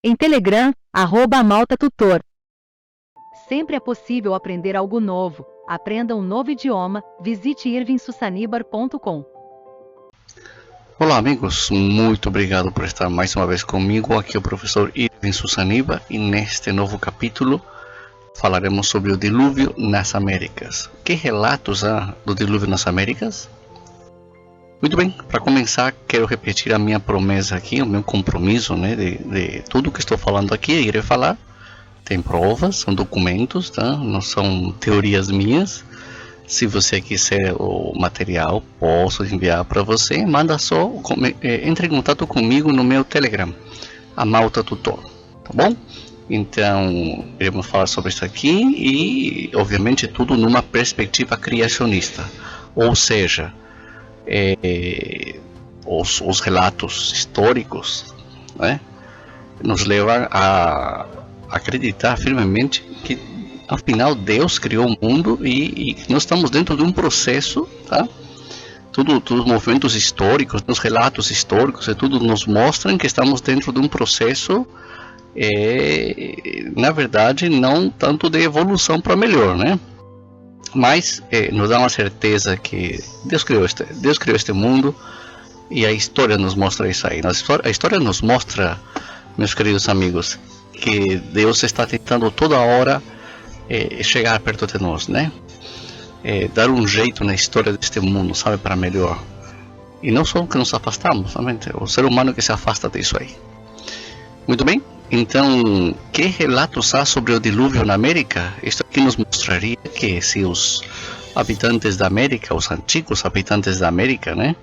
Em Telegram, @maltatutor. Sempre é possível aprender algo novo. Aprenda um novo idioma. Visite irvingsusanibar.com. Olá amigos, muito obrigado por estar mais uma vez comigo. Aqui é o professor Irving Susaniba e neste novo capítulo falaremos sobre o dilúvio nas Américas. Que relatos há do dilúvio nas Américas? Muito bem, para começar quero repetir a minha promessa aqui, o meu compromisso, de tudo que estou falando aqui, irei falar. Tem provas, são documentos, tá? Não são teorias minhas. Se você quiser o material, posso enviar para você. Manda só, entre em contato comigo no meu Telegram, a Malta Tutor, tá bom? Então, iremos falar sobre isso aqui e, obviamente, tudo numa perspectiva criacionista. Ou seja, os relatos históricos, né, nos levam a acreditar firmemente que afinal Deus criou o mundo e nós estamos dentro de um processo, tá? Todos os movimentos históricos, os relatos históricos e tudo nos mostram que estamos dentro de um processo, na verdade, não tanto de evolução para melhor, né? Mas nos dá uma certeza que Deus criou este mundo e a história nos mostra isso aí. A história nos mostra, meus queridos amigos, que Deus está tentando toda hora chegar perto de nós, né? Dar um jeito na história deste mundo, sabe, para melhor. E não só que nos afastamos, somente o ser humano que se afasta disso aí. Muito bem, então, que relatos há sobre o dilúvio na América? Isso aqui nos mostraria que se os habitantes da América, os antigos habitantes da América, né?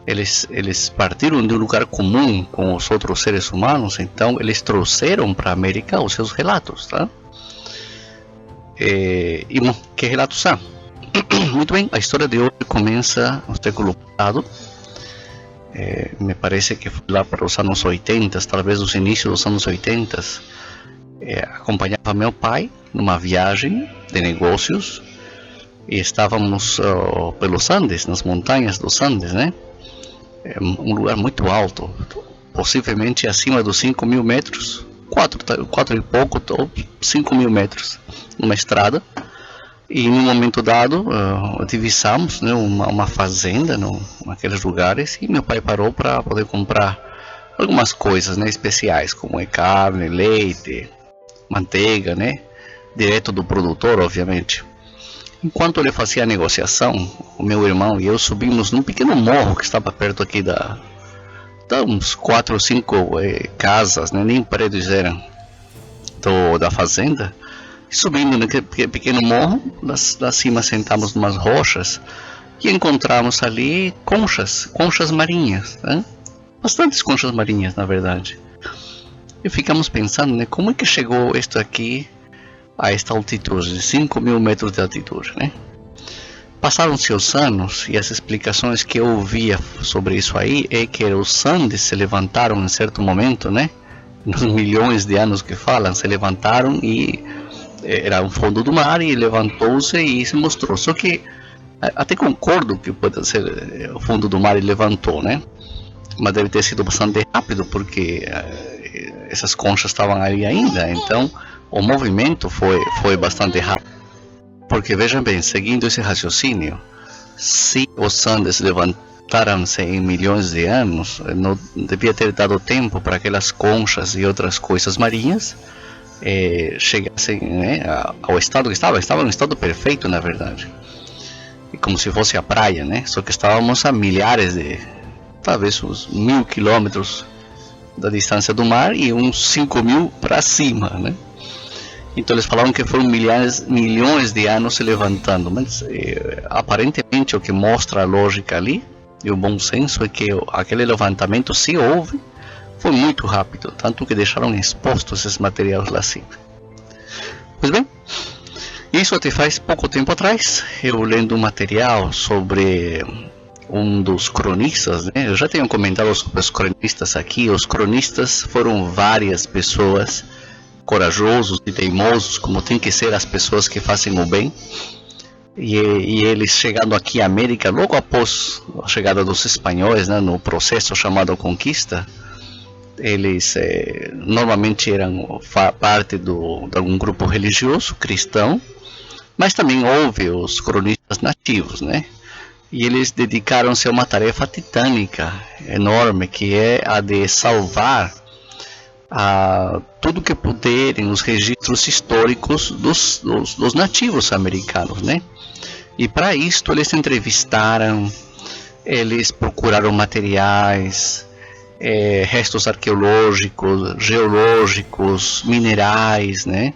Eles partiram de um lugar comum com os outros seres humanos, então eles trouxeram para a América os seus relatos, tá? E que relatos há? Muito bem, a história de hoje começa no século passado. Me parece que foi lá para os anos 80, talvez os inícios dos anos 80. Acompanhava meu pai numa viagem de negócios e estávamos pelos Andes, nas montanhas dos Andes, né? Um lugar muito alto, possivelmente acima dos 5.000 metros, 4 e pouco, ou 5.000 metros, numa estrada. E em um momento dado, divisamos, né, uma fazenda naqueles lugares e meu pai parou para poder comprar algumas coisas, né, especiais, como carne, leite, manteiga, né, direto do produtor, obviamente. Enquanto ele fazia a negociação, o meu irmão e eu subimos num pequeno morro que estava perto aqui da uns 4 ou 5 casas, né, nem prédios eram, da fazenda. Subindo naquele pequeno morro, lá cima sentamos umas rochas e encontramos ali conchas marinhas, né? Bastantes conchas marinhas, na verdade. E ficamos pensando, né, como é que chegou isto aqui a esta altitude, de 5.000 metros de altitude, né? Passaram-se os anos e as explicações que eu ouvia sobre isso aí é que os Andes se levantaram em certo momento, né? Nos milhões de anos que falam, se levantaram e era um fundo do mar e levantou-se e se mostrou. Só que até concordo que pode ser o fundo do mar e levantou, né? Mas deve ter sido bastante rápido porque essas conchas estavam ali ainda. Então o movimento foi bastante rápido. Porque vejam bem, seguindo esse raciocínio, se os Andes levantaram-se em milhões de anos, não devia ter dado tempo para aquelas conchas e outras coisas marinhas chegassem, né, ao estado que estava no estado perfeito, na verdade, e como se fosse a praia, né? Só que estávamos a milhares talvez uns 1.000 quilômetros da distância do mar e uns 5.000 para cima, né? Então eles falaram que foram milhões de anos se levantando, mas aparentemente o que mostra a lógica ali e o bom senso é que aquele levantamento, se houve, foi muito rápido, tanto que deixaram expostos esses materiais lá acima. Pois bem, isso até faz pouco tempo atrás, eu lendo um material sobre um dos cronistas, né? Eu já tenho comentado sobre os cronistas aqui. Os cronistas foram várias pessoas corajosos e teimosos, como tem que ser as pessoas que fazem o bem. E eles chegando aqui à América, logo após a chegada dos espanhóis, né, no processo chamado Conquista, Eles normalmente eram parte de algum grupo religioso cristão, mas também houve os cronistas nativos, né? E eles dedicaram-se a uma tarefa titânica, enorme, que é a de salvar tudo que puderem os registros históricos dos nativos americanos, né? E para isto eles entrevistaram, eles procuraram materiais, restos arqueológicos, geológicos, minerais, né?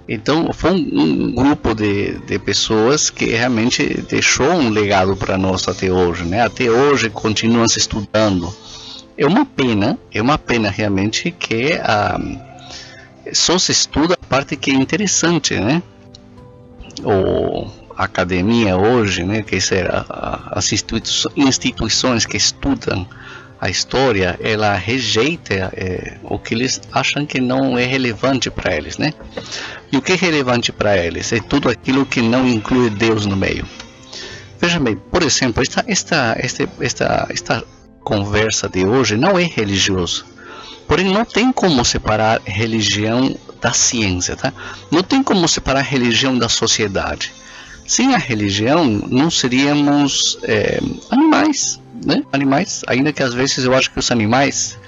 Então foi um grupo de pessoas que realmente deixou um legado para nós até hoje, né? Até hoje continuam se estudando. É uma pena realmente que só se estuda a parte que é interessante, né? A academia hoje, né? Que será as instituições que estudam a história, ela rejeita o que eles acham que não é relevante para eles, né? E o que é relevante para eles é tudo aquilo que não inclui Deus no meio. Veja bem, por exemplo, esta conversa de hoje não é religiosa, porém não tem como separar religião da ciência, tá? Não tem como separar religião da sociedade. Sem a religião não seríamos animais, né? Animais, ainda que às vezes eu acho que os animais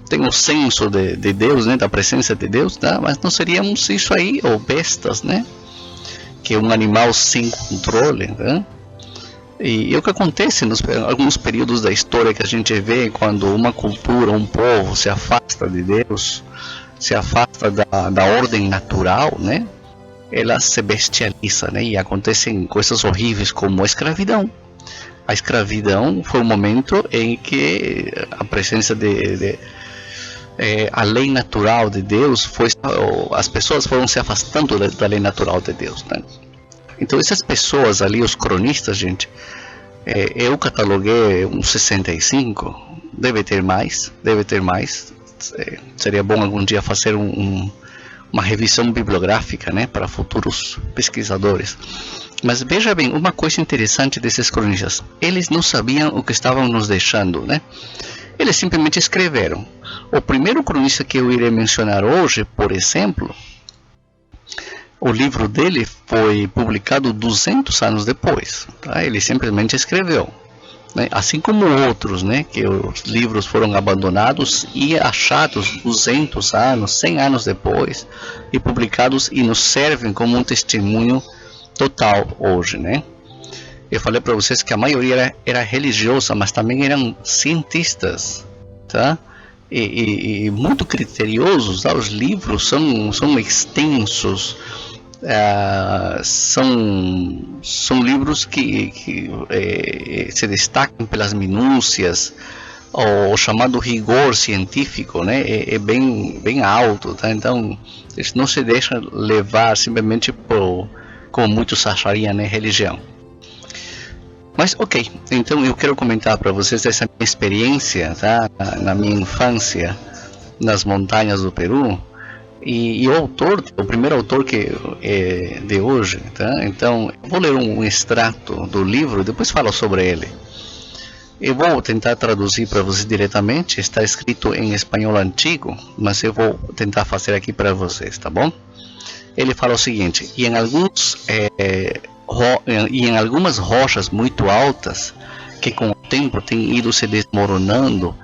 têm o senso de Deus, né? Da presença de Deus, tá? Mas não seríamos isso aí, ou bestas, né? Que é um animal sem controle, né? E o que acontece nos alguns períodos da história que a gente vê quando uma cultura, um povo se afasta de Deus, se afasta da ordem natural, né? Ela se bestializa, né? E acontecem coisas horríveis como a escravidão. A escravidão foi o momento em que a presença a lei natural de Deus as pessoas foram se afastando da lei natural de Deus, né? Então essas pessoas ali, os cronistas, gente, eu cataloguei uns 65, deve ter mais, seria bom algum dia fazer uma revisão bibliográfica, né, para futuros pesquisadores. Mas veja bem, uma coisa interessante desses cronistas, eles não sabiam o que estavam nos deixando, né? Eles simplesmente escreveram. O primeiro cronista que eu irei mencionar hoje, por exemplo, o livro dele foi publicado 200 anos depois, tá? Ele simplesmente escreveu, né? Assim como outros, né? Que os livros foram abandonados e achados 200 anos, 100 anos depois e publicados e nos servem como um testemunho total hoje, né? Eu falei para vocês que a maioria era religiosa, mas também eram cientistas, tá? E muito criteriosos, tá? Os livros são extensos. São livros que se destacam pelas minúcias, o chamado rigor científico, né? É bem alto, tá? Então eles não se deixam levar simplesmente como muitos achariam, né, religião. Mas ok, então eu quero comentar para vocês essa minha experiência, tá? Na minha infância nas montanhas do Peru. E o primeiro autor que é de hoje, tá? Então eu vou ler um extrato do livro, depois falo sobre ele. Eu vou tentar traduzir para vocês diretamente, está escrito em espanhol antigo, mas eu vou tentar fazer aqui para vocês, tá bom? Ele fala o seguinte: e em algumas rochas muito altas, que com o tempo têm ido se desmoronando,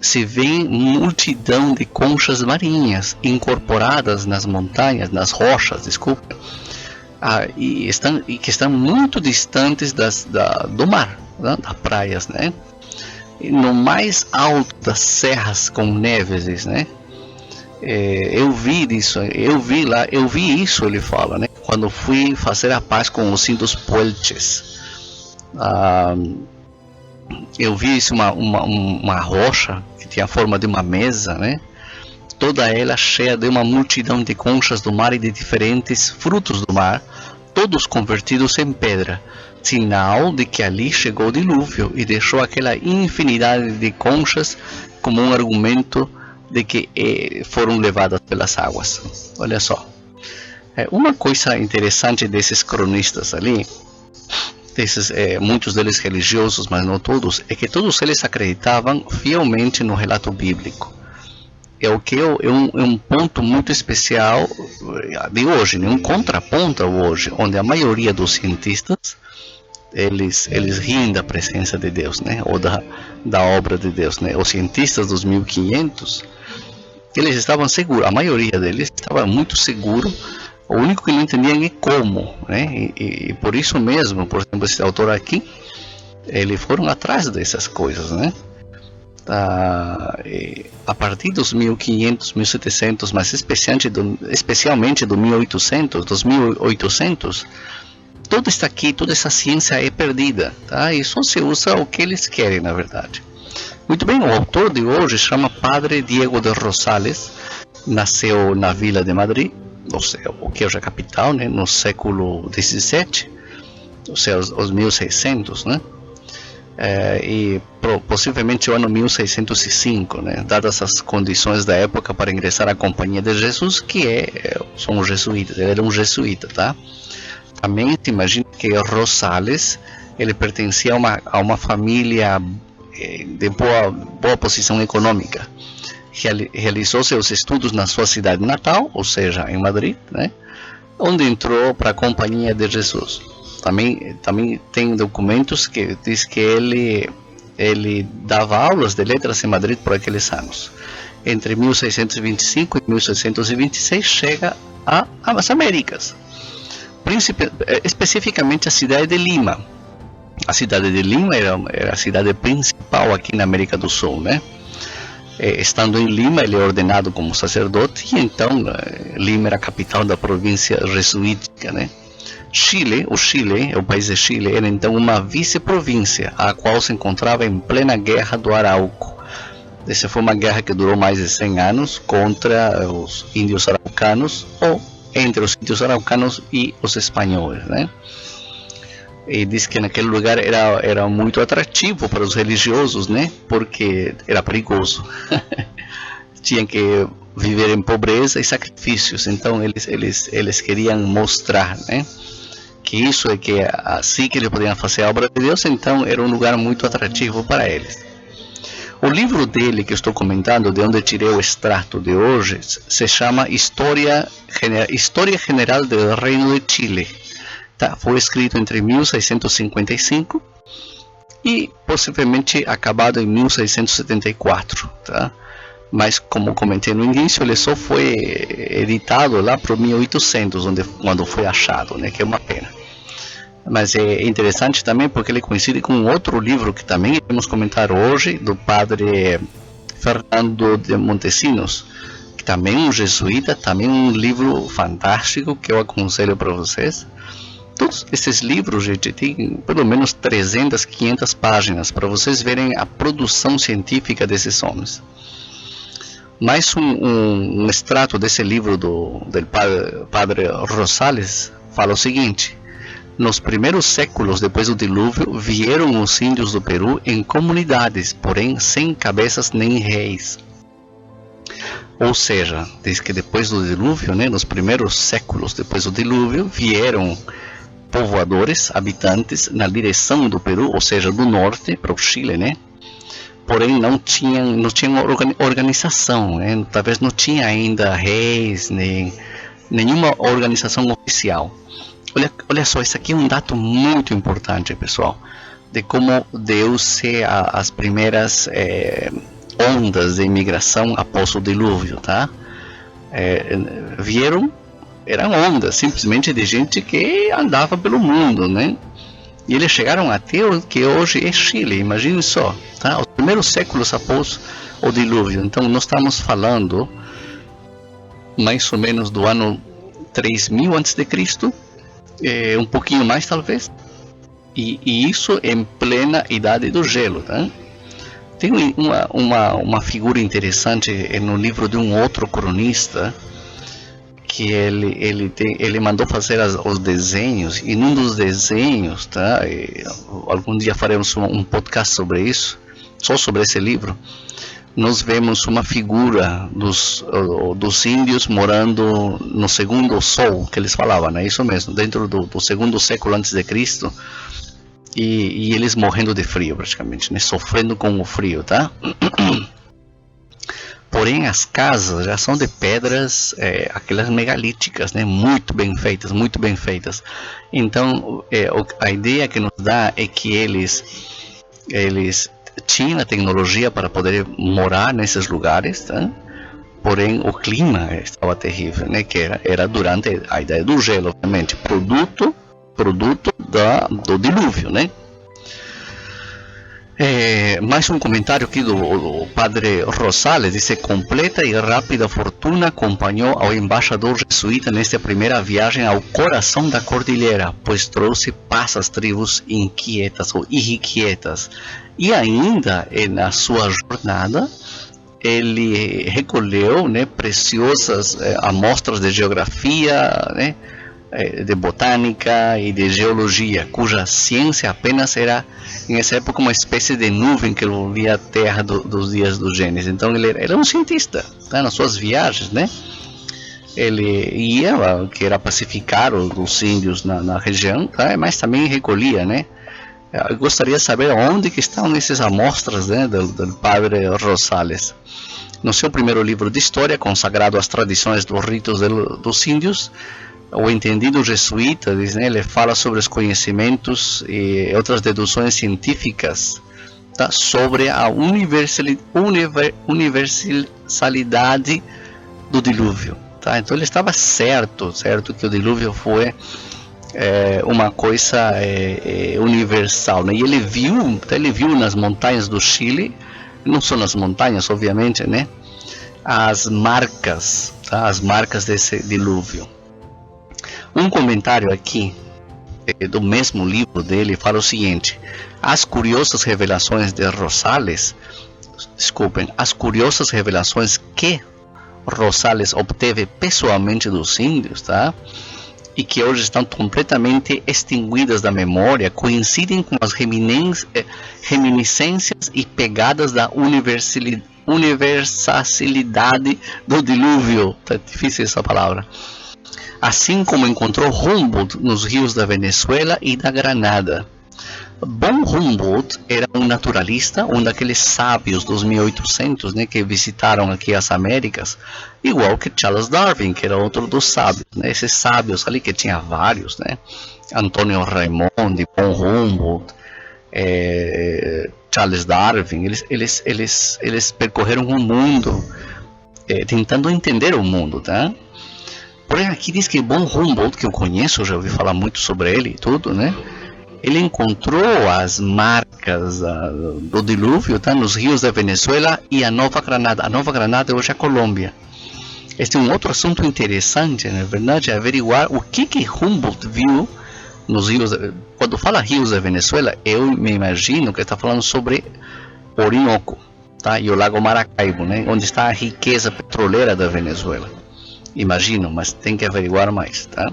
se vê multidão de conchas marinhas incorporadas nas montanhas, nas rochas, desculpa, e que estão muito distantes do mar, né, das praias, né? E no mais alto das serras com neves, né? Eu vi isso, ele fala, né? Quando fui fazer a paz com os índios Puelches. Eu vi isso, uma rocha que tinha a forma de uma mesa, né? Toda ela cheia de uma multidão de conchas do mar e de diferentes frutos do mar, todos convertidos em pedra, sinal de que ali chegou o dilúvio e deixou aquela infinidade de conchas como um argumento de que foram levadas pelas águas. Olha só, uma coisa interessante desses cronistas ali, muitos deles religiosos, mas não todos, é que todos eles acreditavam fielmente no relato bíblico. é o que é um ponto muito especial de hoje, né? Um contraponto ao hoje, onde a maioria dos cientistas eles riem da presença de Deus, né? Ou da obra de Deus, né? Os cientistas dos 1500, eles estavam seguros, a maioria deles estava muito seguro. O único que não entendiam é como, né? E por isso mesmo, por exemplo, esse autor aqui, eles foram atrás dessas coisas, né? A partir dos 1500, 1700, mas especialmente do 1800, dos 1800, tudo está aqui, toda essa ciência é perdida, tá? E só se usa o que eles querem, na verdade. Muito bem, o autor de hoje chama Padre Diego de Rosales, nasceu na Vila de Madrid, ou seja, o que hoje é a capital, né, no século XVII, ou seja, os 1600, né? E possivelmente o ano 1605, né, dadas as condições da época para ingressar à Companhia de Jesus, que são os jesuítas, ele era um jesuíta, tá? Também se imagina que Rosales, ele pertencia a uma família de boa posição econômica. Realizou seus estudos na sua cidade natal, ou seja, em Madrid, né, onde entrou para a Companhia de Jesus. Também tem documentos que diz que ele dava aulas de letras em Madrid por aqueles anos. Entre 1625 e 1626 chega às Américas, especificamente a cidade de Lima. A cidade de Lima era a cidade principal aqui na América do Sul, né? Estando em Lima, ele é ordenado como sacerdote, e então Lima era a capital da província jesuítica, né? O país de Chile, era então uma vice-província, a qual se encontrava em plena guerra do Arauco. Essa foi uma guerra que durou mais de 100 anos contra os índios araucanos, ou entre os índios araucanos e os espanhóis, né? E diz que naquele lugar era muito atrativo para os religiosos, né? Porque era perigoso. Tinham que viver em pobreza e sacrifícios. Então eles queriam mostrar, né, que isso é que assim que eles podiam fazer a obra de Deus. Então era um lugar muito atrativo para eles. O livro dele que estou comentando, de onde tirei o extrato de hoje, se chama História General do Reino de Chile. Tá? Foi escrito entre 1655 e possivelmente acabado em 1674. Tá? Mas, como comentei no início, ele só foi editado lá para 1800, quando foi achado, né? Que é uma pena. Mas é interessante também porque ele coincide com outro livro que também iremos comentar hoje, do padre Fernando de Montesinos, que também é um jesuíta, também um livro fantástico que eu aconselho para vocês. Todos esses livros, gente, tem pelo menos 300, 500 páginas para vocês verem a produção científica desses homens. Mais um extrato desse livro do padre Rosales fala o seguinte: nos primeiros séculos depois do dilúvio, vieram os índios do Peru em comunidades, porém sem cabeças nem reis. Ou seja, diz que depois do dilúvio, né, nos primeiros séculos depois do dilúvio, vieram povoadores, habitantes na direção do Peru, ou seja, do norte para o Chile, né? Porém não tinham organização, né? Talvez não tinha ainda reis, nem nenhuma organização oficial. Olha só, isso aqui é um dado muito importante, pessoal, de como deu-se as primeiras ondas de imigração após o dilúvio, tá? Eram ondas simplesmente de gente que andava pelo mundo, né? E eles chegaram até o que hoje é Chile, imagine só, tá? Os primeiros séculos após o dilúvio. Então nós estamos falando mais ou menos do ano 3000 a.C., um pouquinho mais talvez, e isso em plena idade do gelo, tá? Tem uma figura interessante no livro de um outro cronista, que ele mandou fazer os desenhos, e num dos desenhos, tá? Algum dia faremos um podcast sobre isso, só sobre esse livro. Nós vemos uma figura dos índios morando no segundo sol, que eles falavam, é isso mesmo, dentro do segundo século antes de Cristo, e eles morrendo de frio praticamente, né? Sofrendo com o frio, tá? Porém, as casas já são de pedras, aquelas megalíticas, né? Muito bem feitas, muito bem feitas. Então, a ideia que nos dá é que eles tinham a tecnologia para poder morar nesses lugares, tá? Porém, o clima estava terrível, né? Que era durante a Idade do Gelo, obviamente, produto do dilúvio, né? Mais um comentário aqui do padre Rosales, dice: completa e rápida fortuna acompanhou ao embaixador jesuíta nesta primeira viagem ao coração da cordilheira, pois trouxe paz às tribos inquietas ou irrequietas. E ainda na sua jornada ele recolheu, né, preciosas amostras de geografia, né, de botânica e de geologia, cuja ciência apenas era, nessa época, uma espécie de nuvem que envolvia a Terra dos dias do Gênesis. Então ele era um cientista, tá? Nas suas viagens, né? Ele ia, que era pacificar os índios na região, tá? Mas também recolhia, né? Eu gostaria de saber onde que estão essas amostras, né, do padre Rosales. No seu primeiro livro de história, consagrado às tradições dos ritos dos índios, o entendido jesuíta, diz, né, ele fala sobre os conhecimentos e outras deduções científicas, tá, sobre a universalidade do dilúvio. Tá? Então ele estava certo que o dilúvio foi uma coisa universal, né? E ele viu nas montanhas do Chile, não só nas montanhas, obviamente, né, as marcas, tá? As marcas desse dilúvio. Um comentário aqui do mesmo livro dele fala o seguinte: as curiosas revelações que Rosales obteve pessoalmente dos índios, tá? E que hoje estão completamente extinguidas da memória, coincidem com as reminiscências e pegadas da universalidade do dilúvio. Tá difícil essa palavra. Assim como encontrou Humboldt nos rios da Venezuela e da Granada. Bom Humboldt era um naturalista, um daqueles sábios dos 1800, né, que visitaram aqui as Américas, igual que Charles Darwin, que era outro dos sábios, né, esses sábios ali que tinha vários, né, Antônio Raimondi, Bom Humboldt, Charles Darwin, eles percorreram o mundo, tentando entender o mundo, tá? Porém aqui diz que Bom Humboldt, que eu conheço, já ouvi falar muito sobre ele e tudo, né? Ele encontrou as marcas do dilúvio, tá, nos rios da Venezuela e a Nova Granada. A Nova Granada hoje é a Colômbia. Este é um outro assunto interessante, na verdade, é averiguar o que Humboldt viu nos rios. Quando fala rios da Venezuela, eu me imagino que está falando sobre Orinoco, tá, e o Lago Maracaibo, né, onde está a riqueza petroleira da Venezuela. Imagino, mas tem que averiguar mais, tá?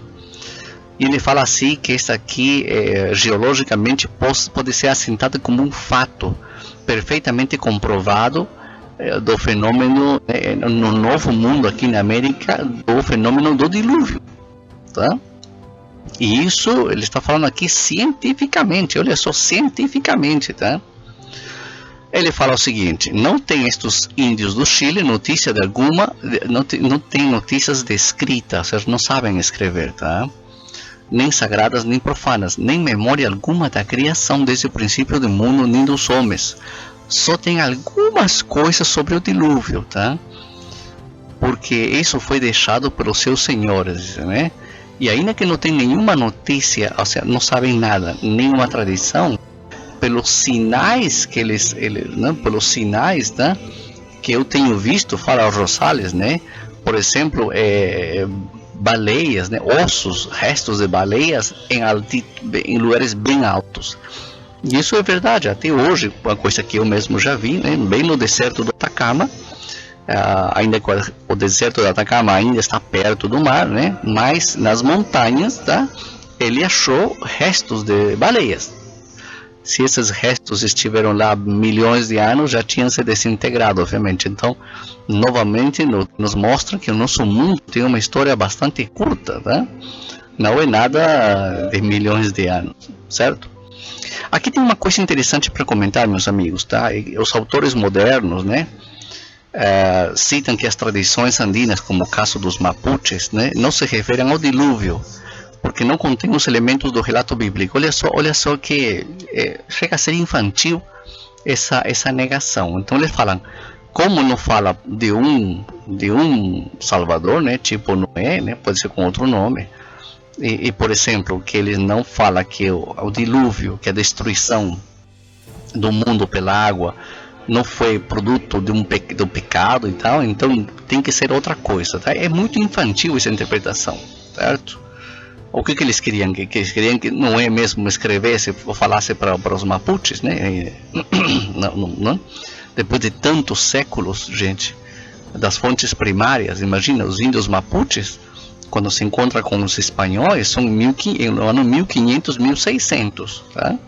E ele fala assim que esta aqui geologicamente pode ser assentada como um fato perfeitamente comprovado do fenômeno no Novo Mundo aqui na América, do fenômeno do dilúvio, tá? E isso ele está falando aqui cientificamente, olha só, cientificamente, tá? Ele fala o seguinte: não tem estes índios do Chile notícia de alguma, não tem notícias descritas, eles não sabem escrever, tá? Nem sagradas nem profanas, nem memória alguma da criação desde o princípio do mundo, nem dos homens. Só tem algumas coisas sobre o dilúvio, tá? Porque isso foi deixado pelos seus senhores, né? E ainda que não tem nenhuma notícia, ou seja, não sabem nada, nenhuma tradição, pelos sinais que né? Pelos sinais, né, que eu tenho visto, fala Rosales, né? Por exemplo, baleias, né, ossos, restos de baleias em lugares bem altos. E isso é verdade, até hoje, uma coisa que eu mesmo já vi, né, bem no deserto do Atacama, ainda que o deserto do Atacama ainda está perto do mar, né, mas nas montanhas, tá, ele achou restos de baleias. Se esses restos estiveram lá milhões de anos, já tinham se desintegrado, obviamente. Então, novamente, nos mostra que o nosso mundo tem uma história bastante curta, tá? Não é nada de milhões de anos, certo? Aqui tem uma coisa interessante para comentar, meus amigos, tá? Os autores modernos, né, citam que as tradições andinas, como o caso dos mapuches, né, não se referem ao dilúvio, porque não contém os elementos do relato bíblico. Olha só que chega a ser infantil essa negação. Então eles falam, como não fala de um Salvador, né, tipo Noé, né, pode ser com outro nome, e por exemplo, que eles não falam que o dilúvio, que a destruição do mundo pela água não foi produto do pecado e tal, então tem que ser outra coisa, tá? É muito infantil essa interpretação, certo? O que eles queriam? Que eles queriam que Noé mesmo escrevesse ou falasse para os mapuches, né? Não. Depois de tantos séculos, gente, das fontes primárias, imagina, os índios mapuches, quando se encontra com os espanhóis, são no ano 1500, 1600, tá?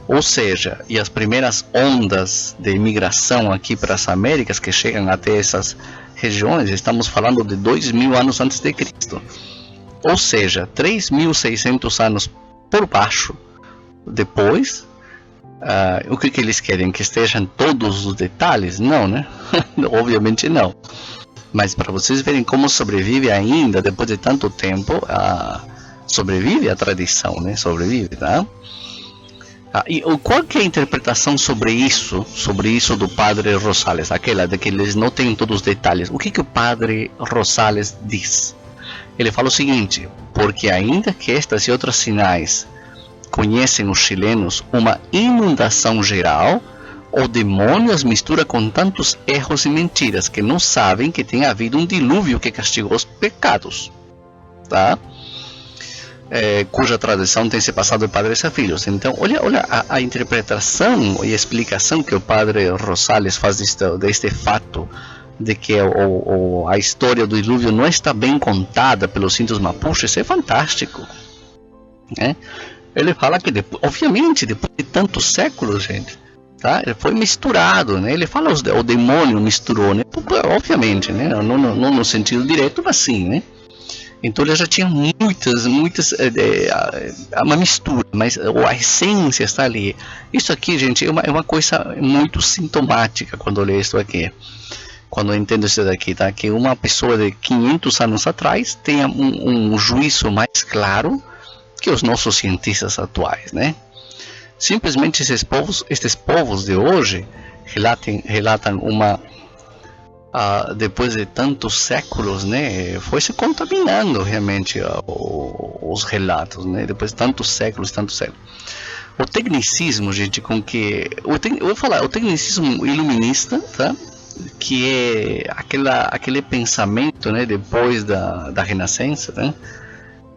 Ou seja, e as primeiras ondas de imigração aqui para as Américas que chegam até essas regiões, estamos falando de 2000 anos antes de Cristo. Ou seja, 3.600 anos por baixo depois. O que eles querem? Que estejam todos os detalhes? Não, né? Obviamente não. Mas para vocês verem como sobrevive ainda, depois de tanto tempo, sobrevive a tradição, né? Sobrevive, tá? E qual que é a interpretação sobre isso do padre Rosales? Aquela de que eles não têm todos os detalhes. O que o padre Rosales diz? Ele fala o seguinte: porque ainda que estas e outros sinais conhecem os chilenos uma inundação geral, o demônio as mistura com tantos erros e mentiras que não sabem que tem havido um dilúvio que castigou os pecados, tá? Cuja tradição tem se passado de padres a filhos. Então, olha a interpretação e a explicação que o padre Rosales faz deste fato de que a história do dilúvio não está bem contada pelos índios mapuches. É fantástico, né? Ele fala que, obviamente, depois de tantos séculos, gente, tá? Ele foi misturado, né? Ele fala o demônio misturou, né? Obviamente, né? Não no sentido direto, mas sim, né? Então ele já tinha muitas, uma mistura, mas a essência está ali. Isso aqui, gente, é uma coisa muito sintomática quando eu leio isso aqui. Quando eu entendo isso daqui, tá? Que uma pessoa de 500 anos atrás tenha um juízo mais claro que os nossos cientistas atuais, né? Simplesmente estes povos de hoje relatam depois de tantos séculos, né, foi se contaminando realmente os relatos, né, depois de tantos séculos. O tecnicismo, gente, com que eu vou falar, o tecnicismo iluminista, tá? Que é aquele pensamento, né, depois da Renascença, né,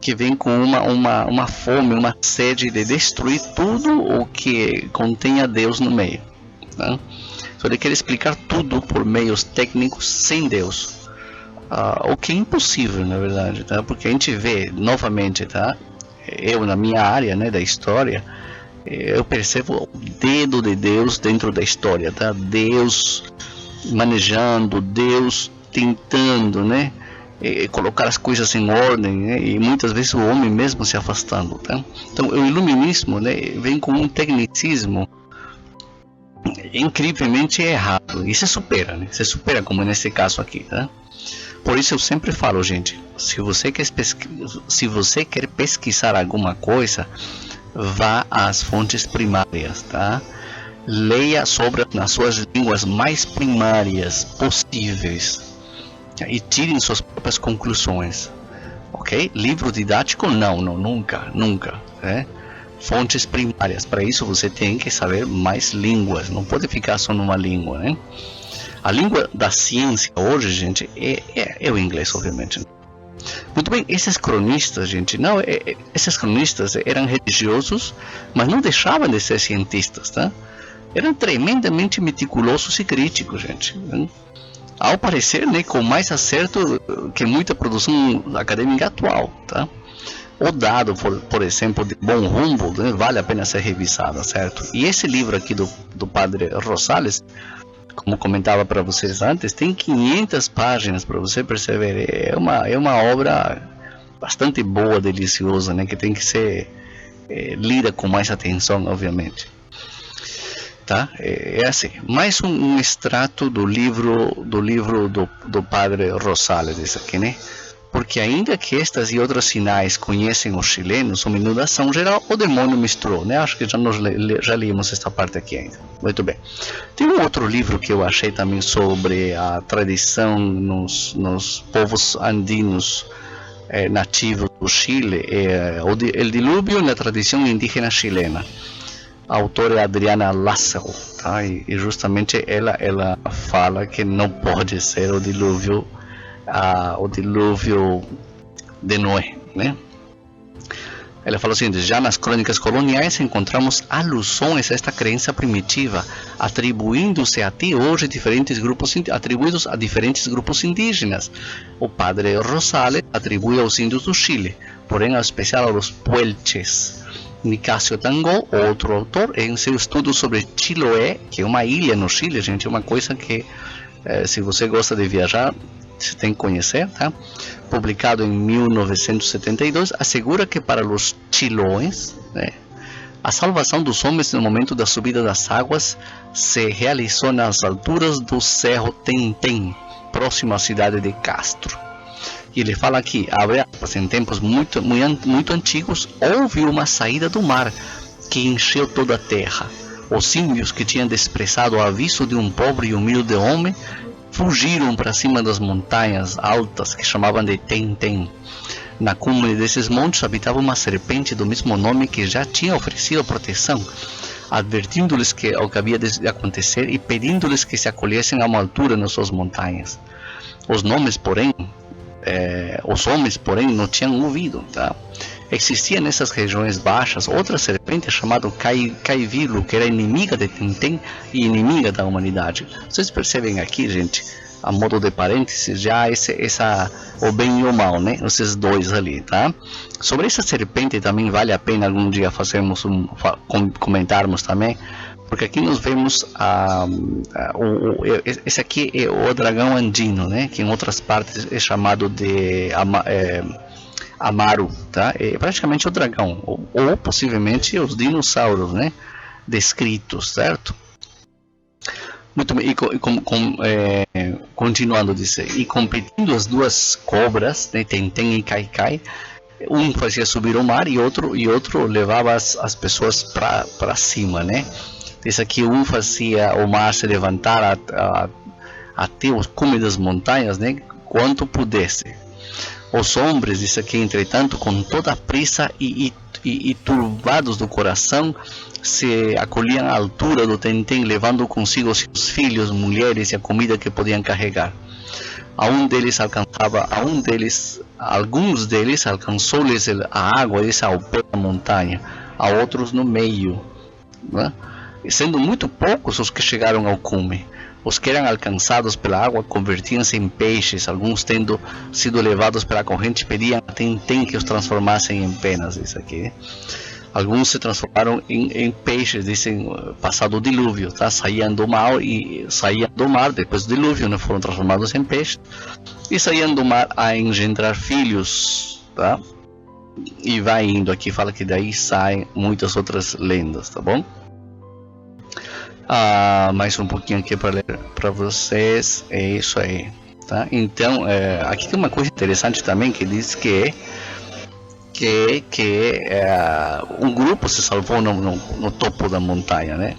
que vem com uma fome, uma sede de destruir tudo o que contenha Deus no meio, tá? Então ele quer explicar tudo por meios técnicos sem Deus, o que é impossível, na verdade, tá? Porque a gente vê novamente, tá? Eu na minha área, né, da história, eu percebo o dedo de Deus dentro da história, tá? Deus manejando, Deus tentando, né, colocar as coisas em ordem, né? E muitas vezes o homem mesmo se afastando, tá? Então o iluminismo, né, vem com um tecnicismo incrivelmente errado e se supera, né? Se supera, como nesse caso aqui, tá? Por isso eu sempre falo, gente, se você quer pesquisar alguma coisa, vá às fontes primárias, tá? Leia nas suas línguas mais primárias possíveis e tirem suas próprias conclusões, ok? Livro didático nunca, né? Fontes primárias. Para isso você tem que saber mais línguas, não pode ficar só numa língua, né? A língua da ciência hoje, gente, é o inglês, obviamente. Muito bem, esses cronistas, gente, esses cronistas eram religiosos, mas não deixavam de ser cientistas, tá? Eram tremendamente meticulosos e críticos, gente. Ao parecer, né, com mais acerto que muita produção acadêmica atual, tá? O dado, por exemplo, de Von Humboldt, né, vale a pena ser revisado, certo? E esse livro aqui do padre Rosales, como comentava para vocês antes, tem 500 páginas para você perceber. É uma obra bastante boa, deliciosa, né, que tem que ser lida com mais atenção, obviamente. tá? É assim, mais um extrato do livro do padre Rosales, isso aqui, né? Porque ainda que estas e outros sinais conhecem os chilenos, uma inundação geral, o demônio misturou, né? Acho que já lemos esta parte aqui ainda. Muito bem. Tem um outro livro que eu achei também sobre a tradição nos povos andinos nativos do Chile, El Diluvio na tradição indígena chilena. A autora é Adriana Lassel, tá? E justamente ela fala que não pode ser o dilúvio de Noé, né? Ela falou assim: já nas crônicas coloniais encontramos alusões a esta crença primitiva, atribuindo-se até hoje atribuídos a diferentes grupos indígenas. O padre Rosales atribui aos índios do Chile, porém, em especial aos puelches. Nicasio Tangó, outro autor, em seu estudo sobre Chiloé, que é uma ilha no Chile, gente, é uma coisa que, se você gosta de viajar, você tem que conhecer, tá? Publicado em 1972, assegura que para os chiloenses, né, a salvação dos homens no momento da subida das águas se realizou nas alturas do Cerro Tentem, próximo à cidade de Castro. E ele fala aqui, abre aspas, em tempos muito antigos, houve uma saída do mar que encheu toda a terra. Os índios que tinham desprezado o aviso de um pobre e humilde homem fugiram para cima das montanhas altas que chamavam de Tentem. Na cúmule desses montes habitava uma serpente do mesmo nome que já tinha oferecido proteção, advertindo-lhes que o que havia de acontecer e pedindo-lhes que se acolhessem a uma altura nas suas montanhas. Os homens, porém, não tinham ouvido, tá? Existia nessas regiões baixas outra serpente chamada Caivilo, que era inimiga de Tentem e inimiga da humanidade. Vocês percebem aqui, gente, a modo de parênteses, já o bem e o mal, né? Esses dois ali, tá? Sobre essa serpente também vale a pena algum dia fazermos comentarmos também, porque aqui nós vemos esse aqui é o dragão andino, né? Que em outras partes é chamado de Amaru, tá? É praticamente o dragão, ou possivelmente os dinossauros, né? Descritos, certo? Muito bem, continuando a dizer, e competindo as duas cobras, né, Tentem e Caicai, um fazia subir o mar e outro levava as pessoas para cima, né? Esse aqui um fazia o mar se levantar até o cume das montanhas, né? Quanto pudesse. Os homens, isso aqui, entretanto, com toda a pressa e turbados do coração, se acolhiam à altura do Tentem, levando consigo seus filhos, mulheres e a comida que podiam carregar. Alguns deles alcançou-lhes a água ao pé da montanha, a outros no meio, né? E sendo muito poucos os que chegaram ao cume. Os que eram alcançados pela água convertiam-se em peixes, alguns tendo sido levados pela corrente pediam a Tentem que os transformassem em penas. Isso aqui. Alguns se transformaram em peixes, dizem, passado o dilúvio, tá? Saíam do mar depois do dilúvio, né? Foram transformados em peixes e saíam do mar a engendrar filhos, tá? E vai indo aqui, fala que daí saem muitas outras lendas, tá bom? Mais um pouquinho aqui para ler para vocês, é isso aí, tá? Então, aqui tem uma coisa interessante também que diz que um grupo se salvou no topo da montanha, né?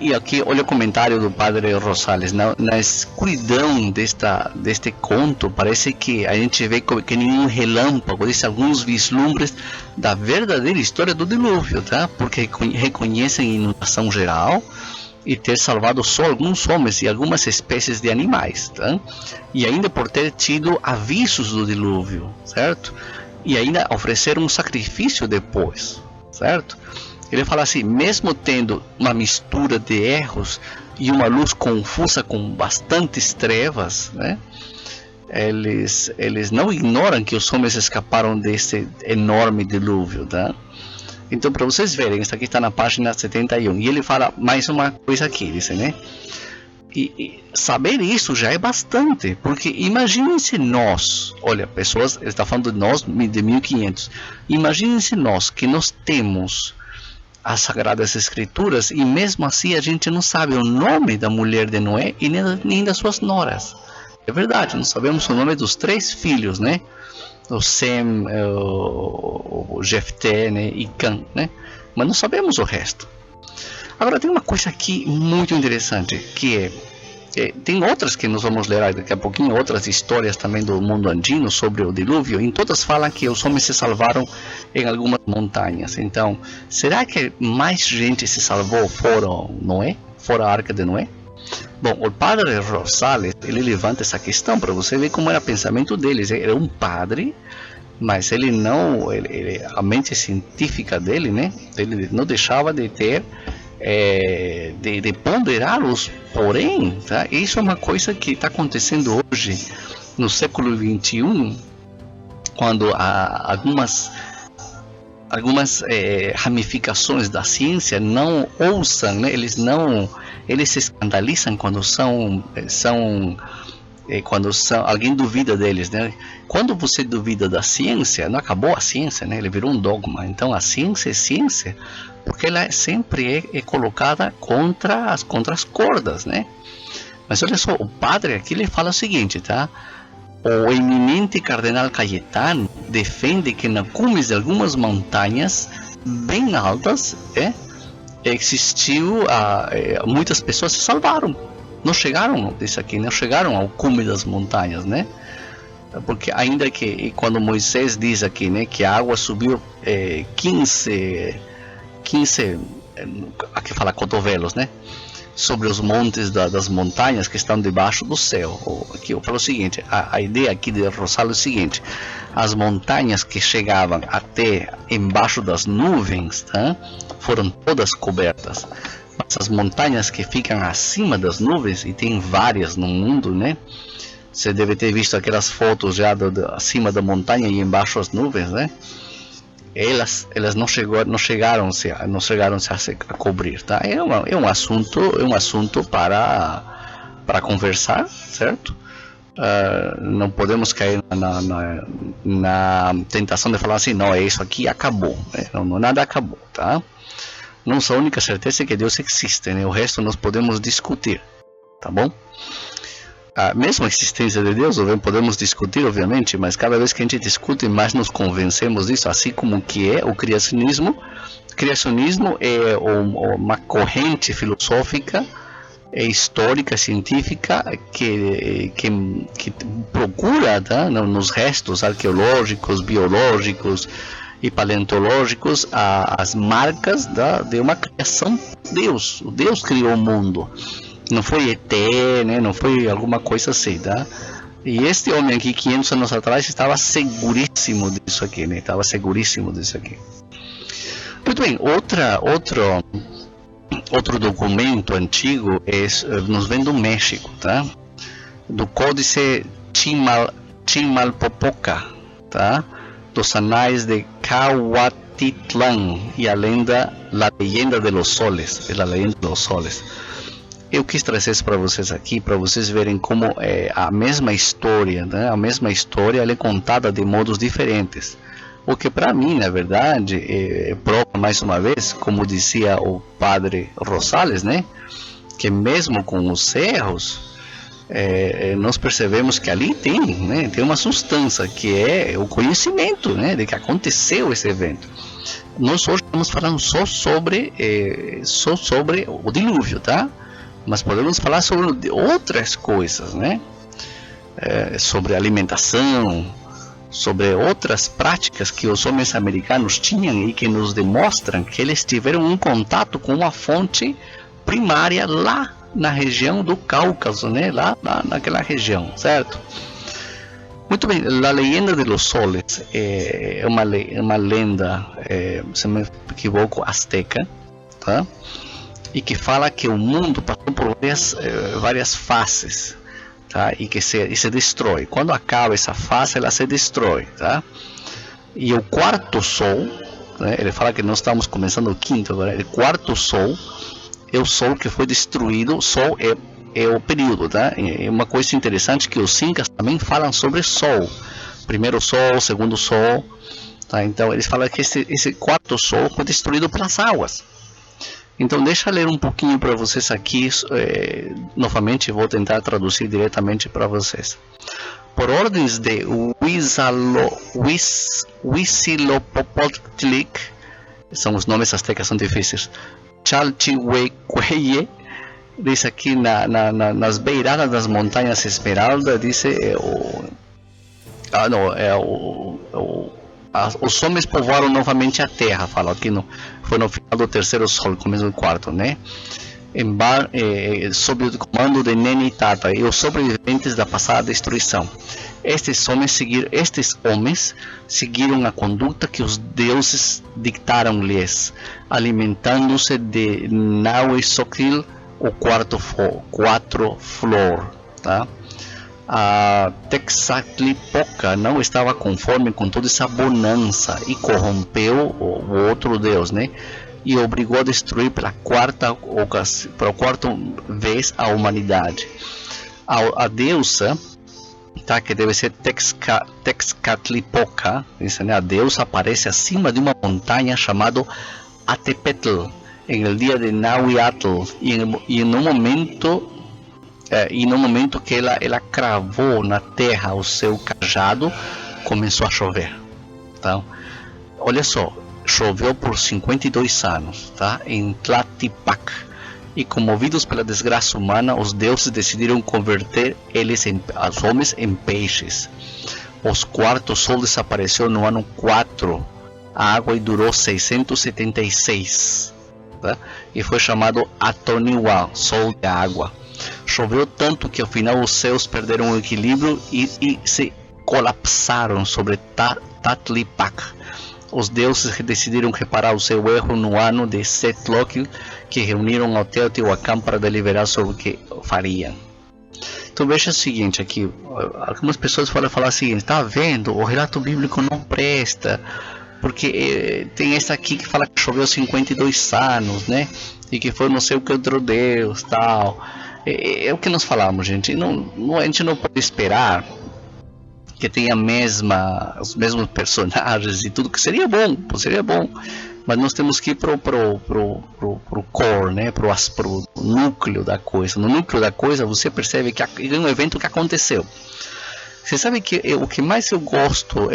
E aqui olha o comentário do padre Rosales. Na escuridão deste conto, parece que a gente vê que nenhum relâmpago, diz alguns vislumbres da verdadeira história do dilúvio, tá? Porque reconhecem a inundação geral e ter salvado só alguns homens e algumas espécies de animais, tá? E ainda por ter tido avisos do dilúvio, certo? E ainda oferecer um sacrifício depois, certo? Ele fala assim, mesmo tendo uma mistura de erros e uma luz confusa com bastantes trevas, né? Eles não ignoram que os homens escaparam desse enorme dilúvio, tá? Então, para vocês verem, isso aqui está na página 71. E ele fala mais uma coisa aqui, diz, né? E saber isso já é bastante, porque imaginem-se nós, olha, pessoas, ele está falando de nós de 1500. Imaginem-se nós que nós temos as Sagradas Escrituras, e mesmo assim a gente não sabe o nome da mulher de Noé e nem das suas noras. É verdade, não sabemos o nome dos 3 filhos, né? O Sem, o Jefté, né? E Cã, né? Mas não sabemos o resto. Agora tem uma coisa aqui muito interessante, que tem outras que nós vamos ler daqui a pouquinho, outras histórias também do mundo andino sobre o dilúvio. Em todas falam que os homens se salvaram em algumas montanhas. Então, será que mais gente se salvou fora Noé, fora a Arca de Noé? Bom, o padre Rosales, ele levanta essa questão para você ver como era o pensamento deles. Ele era um padre, mas ele não, a mente científica dele, né? Ele não deixava de ter de ponderar os porém, tá? Isso é uma coisa que está acontecendo hoje no século XXI, quando há algumas ramificações da ciência não ousam, né? Eles se escandalizam quando alguém duvida deles, né? Quando você duvida da ciência, não acabou a ciência, né? Ele virou um dogma. Então a ciência é ciência porque ela sempre é colocada contra as cordas, né? Mas olha só, o padre aqui ele fala o seguinte, tá? O eminente cardenal Cayetano defende que na cumes de algumas montanhas bem altas, existiu, muitas pessoas se salvaram. Não chegaram ao cume das montanhas, né? Porque ainda que quando Moisés diz aqui, né, que a água subiu 15, aqui fala cotovelos, né, sobre os montes das montanhas que estão debaixo do céu. Aqui eu falo o seguinte, a ideia aqui de Rosales é o seguinte: as montanhas que chegavam até embaixo das nuvens, tá, foram todas cobertas. Mas as montanhas que ficam acima das nuvens, e tem várias no mundo, né? Você deve ter visto aquelas fotos já acima da montanha e embaixo as nuvens, né? Elas não chegaram a cobrir, tá? É um assunto para conversar, certo? Não podemos cair na tentação de falar assim, não, é isso aqui, acabou, né? Não, nada acabou, tá? Nossa única certeza é que Deus existe, né? O resto nós podemos discutir, tá bom? Mesmo a existência de Deus, podemos discutir, obviamente, mas cada vez que a gente discute, mais nos convencemos disso, assim como que é o criacionismo. O criacionismo é uma corrente filosófica, histórica, científica, que procura, tá, nos restos arqueológicos, biológicos e paleontológicos as marcas de uma criação de Deus. O Deus criou o mundo. Não foi ET, né? Não foi alguma coisa assim, tá? E este homem aqui, 500 anos atrás, estava seguríssimo disso aqui, né? Estava seguríssimo disso aqui. Muito bem, outro documento antigo nos vem do México, tá? Do Códice Chimalpopoca, tá? Dos anais de Cahuatitlán e a leyenda de los soles, a leyenda de los soles. Eu quis trazer isso para vocês aqui, para vocês verem como a mesma história, né? A mesma história ela é contada de modos diferentes. O que para mim, na verdade, prova mais uma vez, como dizia o padre Rosales, né? Que mesmo com os erros, nós percebemos que ali tem uma substância que é o conhecimento, né? De que aconteceu esse evento. Nós hoje estamos falando só sobre o dilúvio, tá? Mas podemos falar sobre outras coisas, né? Sobre alimentação, sobre outras práticas que os homens americanos tinham e que nos demonstram que eles tiveram um contato com uma fonte primária lá na região do Cáucaso, né? Lá naquela região, certo? Muito bem, a leyenda de los soles é uma lenda, se me equivoco, azteca, tá? E que fala que o mundo passou por várias fases, tá? E que se destrói. Quando acaba essa fase, ela se destrói, tá? E o quarto sol, né? Ele fala que nós estamos começando o quinto agora. O quarto sol é o sol que foi destruído. O sol é o período, tá? É uma coisa interessante que os incas também falam sobre sol. Primeiro sol, segundo sol, tá? Então eles falam que esse quarto sol foi destruído pelas águas. Então deixa eu ler um pouquinho para vocês aqui, novamente vou tentar traduzir diretamente para vocês. Por ordens de Huitzilopochtli, são os nomes astecas, são difíceis, Chalchihuecueye, diz aqui nas beiradas das montanhas Esmeralda, diz os homens povoaram novamente a terra, fala aqui, foi no final do terceiro sol, começo do quarto, né? Sob o comando de Neni e Tata e os sobreviventes da passada destruição. Estes homens seguiram a conduta que os deuses dictaram-lhes, alimentando-se de Nahuitzotl, o quarto flor, tá? A Texatlipoca não estava conforme com toda essa bonança e corrompeu o outro deus, né? E obrigou a destruir pela quarta vez a humanidade. A deusa, tá, que deve ser Texcatlipoca, né? A deusa aparece acima de uma montanha chamada Atepetl, em el dia de Nahuatl, e no momento que ela cravou na terra o seu cajado, começou a chover. Então, olha só, choveu por 52 anos, tá? Em Tlatipac. E comovidos pela desgraça humana, os deuses decidiram converter os homens em peixes. Os quartos sol desapareceu no ano 4. A água durou 676, tá? E foi chamado Atoniwa, sol de água. Choveu tanto que ao final os céus perderam o equilíbrio e se colapsaram sobre Tatlipac. Os deuses decidiram reparar o seu erro no ano de Setlocil, que reuniram ao Teotihuacan para deliberar sobre o que fariam. Então veja o seguinte aqui, algumas pessoas falam o seguinte: está vendo, o relato bíblico não presta, porque tem essa aqui que fala que choveu 52 anos, né? E que foi não sei o que outro deus, tal. É o que nós falamos, gente. A gente não pode esperar que tenha os mesmos personagens e tudo, que seria bom, mas nós temos que ir pro core, né? Pro núcleo da coisa. No núcleo da coisa você percebe que é um evento que aconteceu. Você sabe que o que mais eu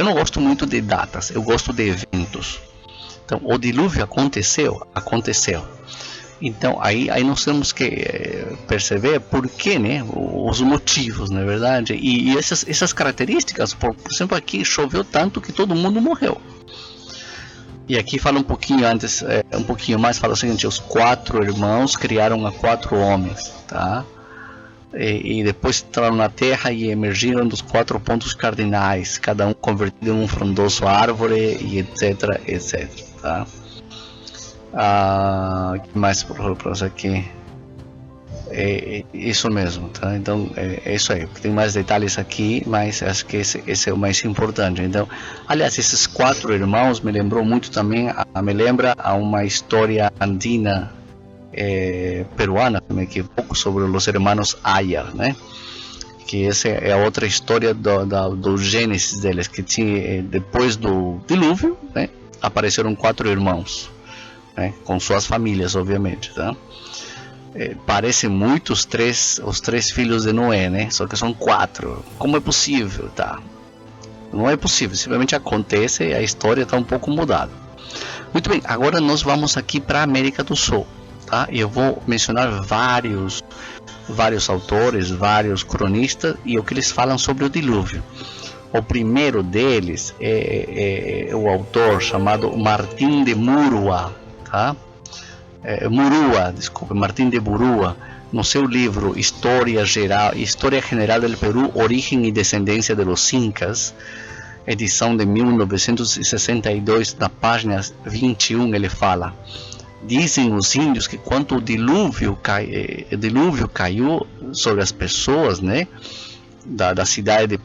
não gosto muito de datas, eu gosto de eventos. Então, o dilúvio aconteceu. Então aí nós temos que perceber por que, né, os motivos, na verdade, e essas características. Por exemplo, aqui choveu tanto que todo mundo morreu. E aqui fala um pouquinho antes, um pouquinho mais, fala o seguinte: os 4 irmãos criaram a 4 homens, tá? E depois entraram na terra e emergiram dos 4 pontos cardinais, cada um convertido em um frondoso árvore, e etc, tá? Que mais para aqui? Isso mesmo, tá? Então é isso aí. Tem mais detalhes aqui, mas acho que esse é o mais importante. Então, aliás, esses 4 irmãos me lembrou muito também, me lembra a uma história andina peruana, se não me equivoco, sobre os irmãos Ayar, né? Que essa é a outra história do Gênesis deles, que tinha, depois do dilúvio, né, apareceram 4 irmãos, né, com suas famílias, obviamente, tá? Parecem muito os três filhos de Noé, né? Só que são 4. Como é possível, tá? Não é possível, simplesmente acontece e a história está um pouco mudada. Muito bem, agora nós vamos aqui para a América do Sul, tá? E eu vou mencionar vários autores, vários cronistas e o que eles falam sobre o dilúvio. O primeiro deles é o autor chamado Martín de Murua, tá? Martín de Murua, no seu livro História General do Peru, Origem e Descendência de los Incas, edição de 1962, na página 21, ele fala: dizem os índios que quando o dilúvio caiu sobre as pessoas, né, da cidade de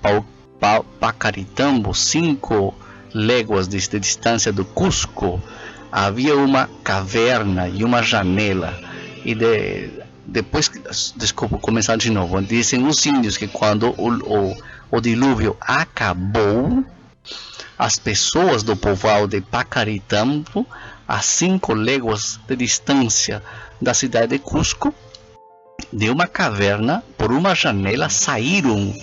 Pacaritambo, 5 léguas de distância do Cusco, havia uma caverna e uma janela. E depois, desculpa, começar de novo. Dizem os índios que quando o dilúvio acabou, as pessoas do povoado de Pacaritambo a 5 léguas de distância da cidade de Cusco, de uma caverna, por uma janela, saíram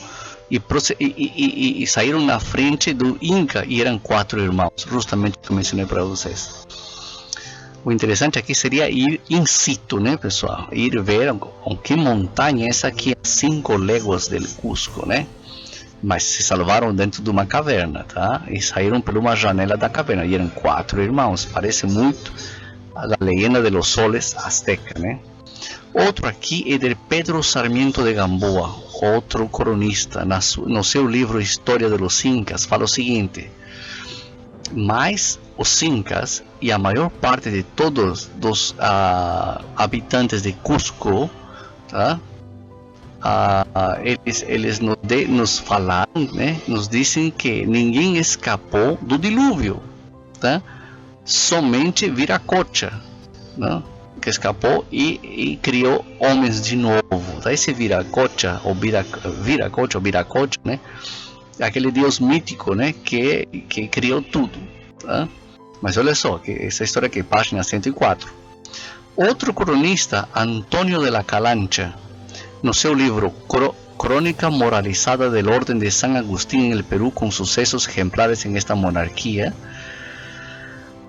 e saíram na frente do Inca, e eram 4 irmãos, justamente o que eu mencionei para vocês. O interessante aqui seria ir in situ, né, pessoal? Ir ver que montanha é essa aqui, a 5 léguas del Cusco, né? Mas se salvaram dentro de uma caverna, tá? E saíram por uma janela da caverna. E eram 4 irmãos. Parece muito a leyenda de los soles azteca, né? Outro aqui é de Pedro Sarmiento de Gamboa, outro cronista. No seu livro História de los Incas, fala o seguinte: mas os Incas e a maior parte de todos os habitantes de Cusco, tá? Eles nos falaram, né? Nos dizem que ninguém escapou do dilúvio, tá? Somente Viracocha, né? Que escapou e criou homens de novo, tá? Esse Viracocha ou Viracocha, né? Aquele deus mítico, né? Que criou tudo, tá? Mas olha só, que essa história aqui, página 104. Outro cronista, Antônio de la Calancha, no seu livro Crônica Moralizada del Orden de San Agustín en el Perú con sucesos ejemplares en esta monarquia,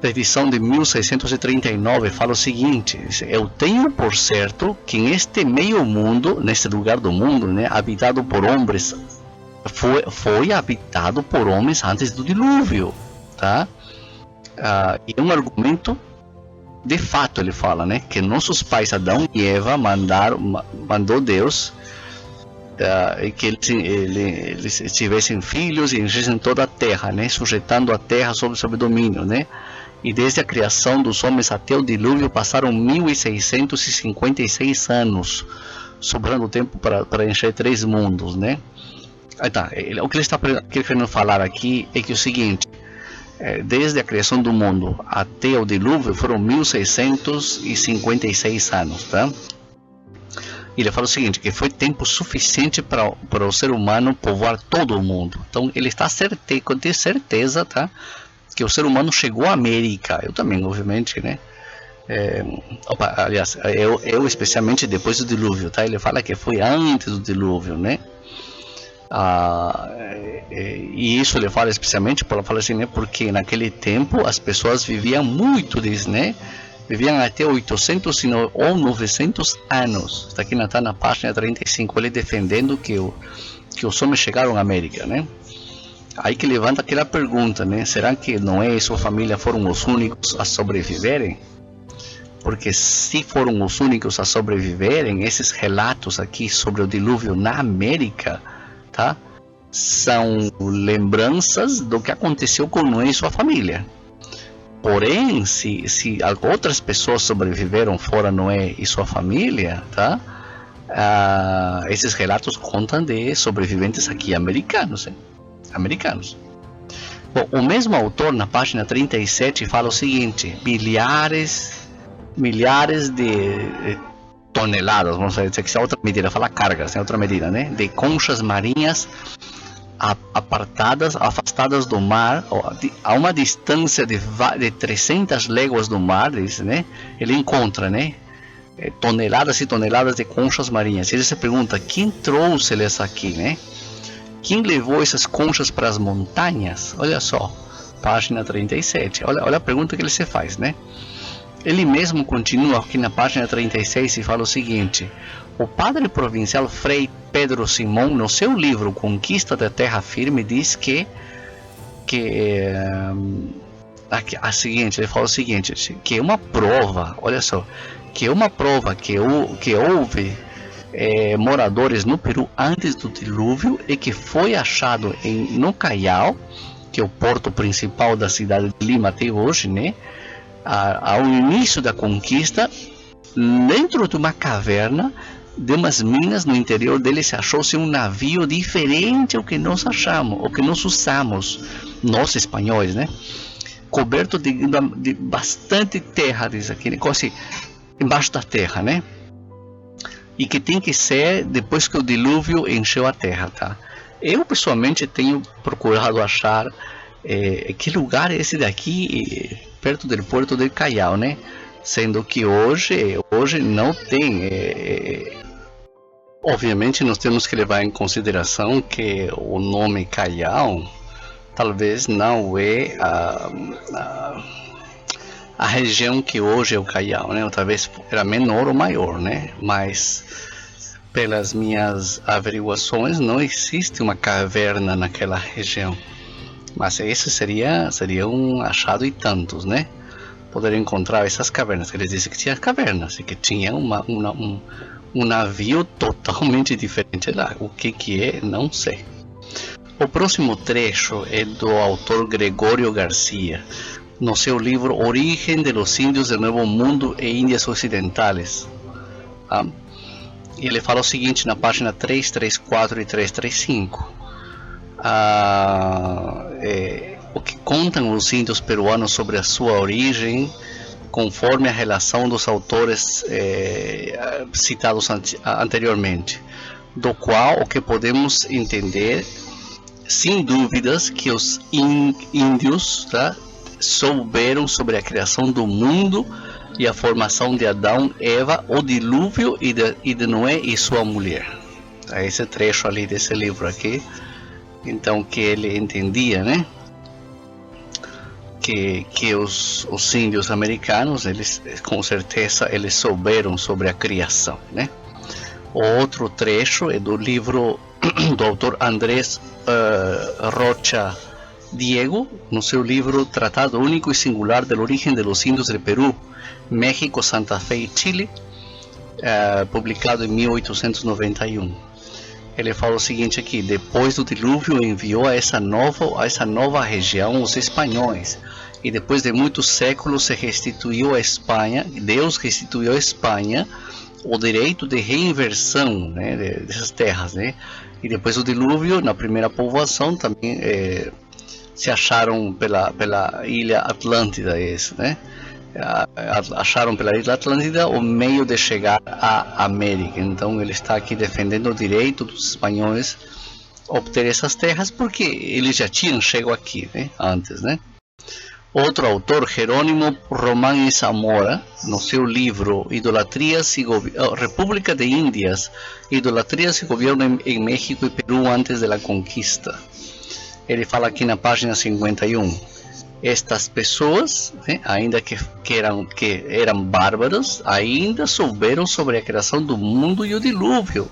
da edição de 1639, fala o seguinte: eu tenho por certo que neste meio mundo, neste lugar do mundo, né, habitado por homens, foi habitado por homens antes do dilúvio, tá? E é um argumento de fato, ele fala, né, que nossos pais Adão e Eva mandou Deus que eles tivessem filhos e enchessem toda a terra, né, sujeitando a terra sob seu domínio, né? E desde a criação dos homens até o dilúvio passaram 1656 anos, sobrando tempo para encher 3 mundos, né? Aí tá, o que ele está querendo falar aqui é que o seguinte: desde a criação do mundo até o dilúvio foram 1656 anos, tá? E ele fala o seguinte, que foi tempo suficiente para o ser humano povoar todo o mundo. Então ele está com certeza, tá, que o ser humano chegou à América. Eu também, obviamente, né? Aliás, eu especialmente depois do dilúvio, tá? Ele fala que foi antes do dilúvio, né? E isso ele fala especialmente, fala assim, né? Porque naquele tempo as pessoas viviam muito disso, né? Viviam até 800 ou 900 anos. Está aqui na página 35, ele defendendo que os homens chegaram à América, né? Aí que levanta aquela pergunta, né? Será que Noé e sua família foram os únicos a sobreviverem? Porque se foram os únicos a sobreviverem, esses relatos aqui sobre o dilúvio na América, tá, são lembranças do que aconteceu com Noé e sua família. Porém, se outras pessoas sobreviveram fora Noé e sua família, tá, esses relatos contam de sobreviventes aqui americanos, hein? Americanos. Bom, o mesmo autor na página 37 fala o seguinte: milhares de toneladas, vamos dizer que é outra medida, fala cargas, é outra medida, né, de conchas marinhas afastadas do mar, a uma distância de 300 léguas do mar, né, ele encontra, né, toneladas e toneladas de conchas marinhas. E ele se pergunta, quem trouxe elas aqui, né? Quem levou essas conchas para as montanhas? Olha só, página 37. Olha a pergunta que ele se faz, né? Ele mesmo continua aqui na página 36 e fala o seguinte: o padre provincial Frei Pedro Simão, no seu livro Conquista da Terra Firme, diz que ele fala o seguinte, que uma prova, olha só, que uma prova que houve moradores no Peru antes do dilúvio e que foi achado no Callao, que é o porto principal da cidade de Lima até hoje, né? Ao início da conquista, dentro de uma caverna de umas minas no interior dele, se achou-se um navio diferente ao que nós achamos, o que nós usamos, nós espanhóis, né? Coberto de bastante terra, diz aqui, quase embaixo da terra, né? E que tem que ser depois que o dilúvio encheu a terra, tá? Eu pessoalmente tenho procurado achar que lugar é esse daqui perto do Porto de Callao, né? Sendo que hoje não tem. Obviamente nós temos que levar em consideração que o nome Callao talvez não é a região que hoje é o Callao, né? Ou talvez era menor ou maior, né? Mas pelas minhas averiguações não existe uma caverna naquela região. Mas esse seria um achado e tantos, né? Poder encontrar essas cavernas. Eles dizem que tinha cavernas e que tinha um navio totalmente diferente lá. O que é, não sei. O próximo trecho é do autor Gregório Garcia, no seu livro Origem de los Índios del Nuevo Mundo e Índias Ocidentais. Tá? E ele fala o seguinte na página 334 e 335. O que contam os índios peruanos sobre a sua origem, conforme a relação dos autores citados anteriormente, do qual o que podemos entender, sem dúvidas, que os índios, tá, souberam sobre a criação do mundo e a formação de Adão, Eva, o dilúvio e de Noé e sua mulher. Esse trecho ali desse livro aqui, então, que ele entendia, né? Que os índios americanos, eles com certeza eles souberam sobre a criação, né? O outro trecho é do livro do autor Andrés Rocha Diego, no seu livro Tratado Único e Singular del Origen de los Indios del Perú, México, Santa Fe e Chile, publicado em 1891. Ele fala o seguinte aqui: depois do dilúvio enviou a essa nova região os espanhóis, e depois de muitos séculos se restituiu a Espanha, Deus restituiu a Espanha o direito de reinversão, né, dessas terras, né? E depois do dilúvio, na primeira povoação também se acharam pela ilha Atlântida, né? Acharam pela ilha Atlântida o meio de chegar à América. Então ele está aqui defendendo o direito dos espanhóis a obter essas terras, porque eles já tinham chegado aqui, né, antes, né? Outro autor, Jerônimo Román y Zamora, no seu livro República de Índias, Idolatrias e Governo em México e Peru antes da Conquista. Ele fala aqui na página 51. Estas pessoas, né, ainda que eram bárbaros, ainda souberam sobre a criação do mundo e o dilúvio.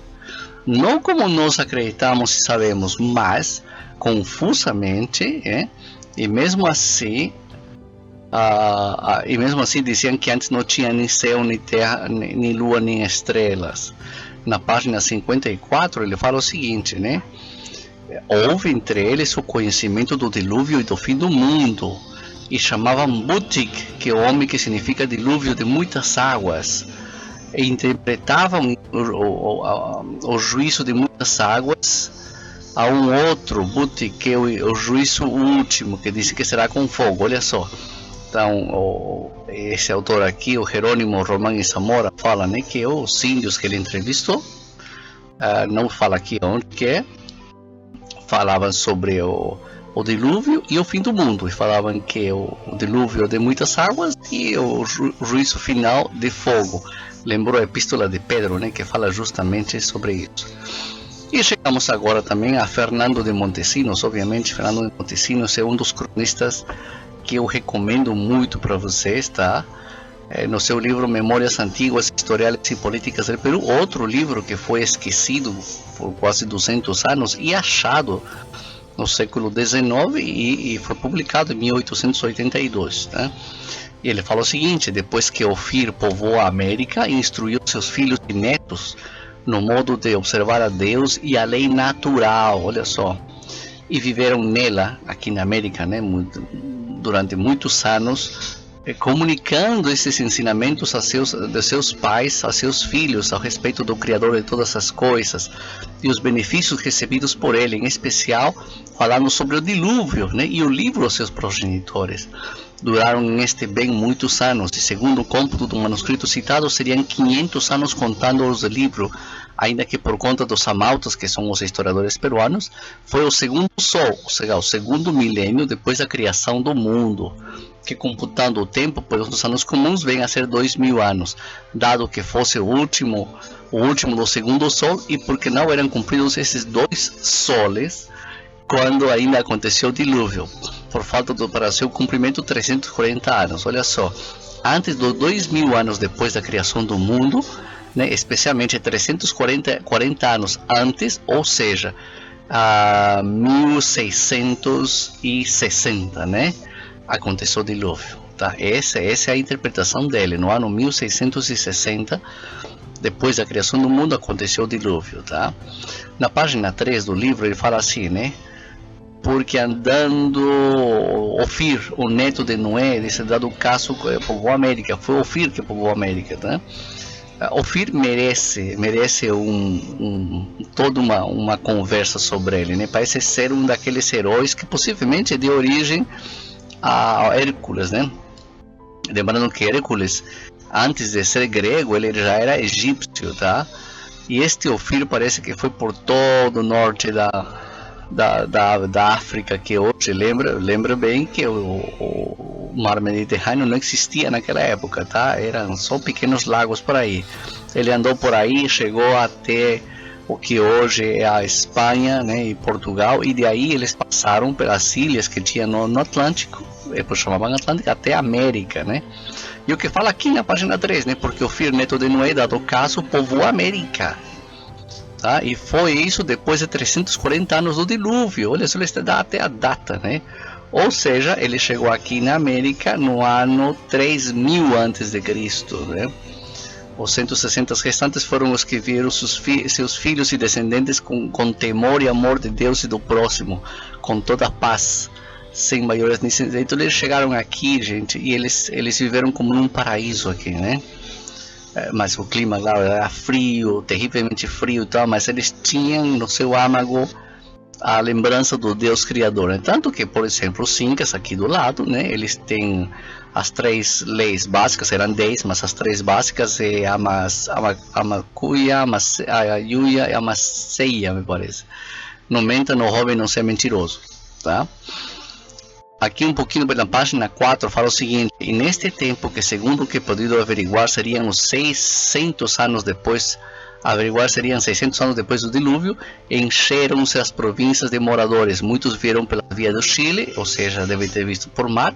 Não como nós acreditamos e sabemos, mas confusamente, e mesmo assim diziam que antes não tinha nem céu, nem terra, nem lua, nem estrelas. Na página 54 ele fala o seguinte, né? Houve entre eles o conhecimento do dilúvio e do fim do mundo, e chamavam Butik, que é o homem que significa dilúvio de muitas águas, e interpretavam o juízo de muitas águas a um outro Butik, que é o juízo último, que diz que será com fogo. Olha só. Então, esse autor aqui, o Jerônimo Román y Zamora, fala, né, que os índios que ele entrevistou, não fala aqui onde que é, falavam sobre o dilúvio e o fim do mundo, e falavam que o dilúvio de muitas águas e o juízo final de fogo. Lembrou a Epístola de Pedro, né, que fala justamente sobre isso. E chegamos agora também a Fernando de Montesinos. Obviamente, Fernando de Montesinos é um dos cronistas que eu recomendo muito para vocês, tá? No seu livro Memórias Antiguas, Historiais e Políticas do Peru, outro livro que foi esquecido por quase 200 anos e achado no século XIX e foi publicado em 1882, tá? E ele fala o seguinte: depois que Ofir povoou a América, instruiu seus filhos e netos no modo de observar a Deus e a lei natural, olha só, e viveram nela, aqui na América, né, durante muitos anos, comunicando esses ensinamentos de seus pais a seus filhos a respeito do Criador de todas as coisas e os benefícios recebidos por ele, em especial falando sobre o dilúvio, né, e o livro aos seus progenitores. Duraram neste bem muitos anos, e segundo o cômputo do manuscrito citado, seriam 500 anos contando-os do livro, ainda que por conta dos amautas, que são os historiadores peruanos, foi o segundo sol, ou seja, o segundo milênio depois da criação do mundo. que computando o tempo pelos anos comuns vem a ser 2000 anos, dado que fosse o último do segundo sol e porque não eram cumpridos esses 2 soles quando ainda aconteceu o dilúvio, por falta para seu cumprimento 340 anos. Olha só, antes dos 2000 anos depois da criação do mundo, né, especialmente 340 anos antes, ou seja, a 1660, né, aconteceu o dilúvio. Tá? Essa é a interpretação dele. No ano 1660, depois da criação do mundo, aconteceu o dilúvio. Tá? Na página 3 do livro ele fala assim, né? Porque andando Ofir, o neto de Noé, desse dado o caso, povoou a América. Foi Ofir que povoou a América, tá? Ofir merece toda uma conversa sobre ele, né? Parece ser um daqueles heróis que possivelmente deu origem a Hércules, né? Lembrando que Hércules, antes de ser grego, ele já era egípcio, tá? E este Ofir parece que foi por todo o norte da África, que hoje lembra bem que o mar Mediterrâneo não existia naquela época, tá? Eram só pequenos lagos por aí. Ele andou por aí, chegou até o que hoje é a Espanha, né, e Portugal, e de aí eles passaram pelas ilhas que tinha no Atlântico, depois chamavam Atlântico, até a América, né? E o que fala aqui na página 3, né? Porque o Ofir, neto de Noé, dado o caso, povoou a América. Tá? E foi isso depois de 340 anos do dilúvio. Olha só, ele dá até a data, né? Ou seja, ele chegou aqui na América no ano 3000 antes de Cristo, né? Os 160 restantes foram os que viram seus filhos e descendentes com temor e amor de Deus e do próximo, com toda a paz, sem maiores necessidades. Então eles chegaram aqui, gente, e eles viveram como num paraíso aqui, né? Mas o clima lá era frio, terrivelmente frio e tal, mas eles tinham no seu âmago a lembrança do Deus Criador, né? Tanto que, por exemplo, os Incas aqui do lado, né, eles têm as 3 leis básicas, eram 10, mas as 3 básicas é a Macuia, a Yuya e a Maceia, me parece. Não menta, não roube, não seja mentiroso, tá? Aqui um pouquinho na página 4 fala o seguinte: e neste tempo, que segundo o que podido averiguar seriam os 600 anos depois, seriam 600 anos depois do dilúvio, encheram-se as províncias de moradores. Muitos vieram pela via do Chile, ou seja, devem ter visto por mar,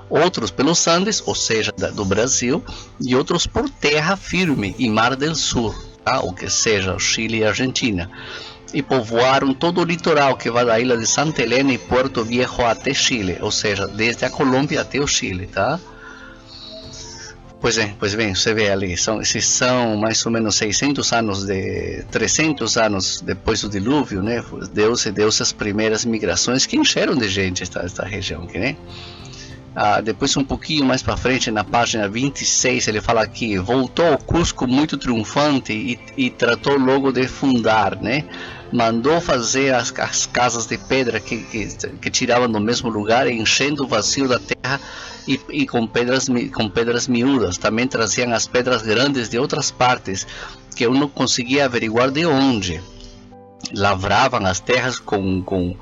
outros pelos Andes, ou seja, do Brasil, e outros por terra firme e Mar del Sur, tá? O que seja, o Chile e a Argentina. E povoaram todo o litoral que vai da ilha de Santa Helena e Puerto Viejo até Chile, ou seja, desde a Colômbia até o Chile, tá? Pois bem, você vê ali, esses são mais ou menos 300 anos depois do dilúvio, né? Deus deu as primeiras migrações que encheram de gente esta região aqui, né? Depois um pouquinho mais para frente, na página 26, ele fala que voltou ao Cusco muito triunfante e tratou logo de fundar, né? Mandou fazer as casas de pedra que tiravam do mesmo lugar, enchendo o vazio da terra e com pedras miúdas. Também traziam as pedras grandes de outras partes, que eu não conseguia averiguar de onde. Lavravam as terras com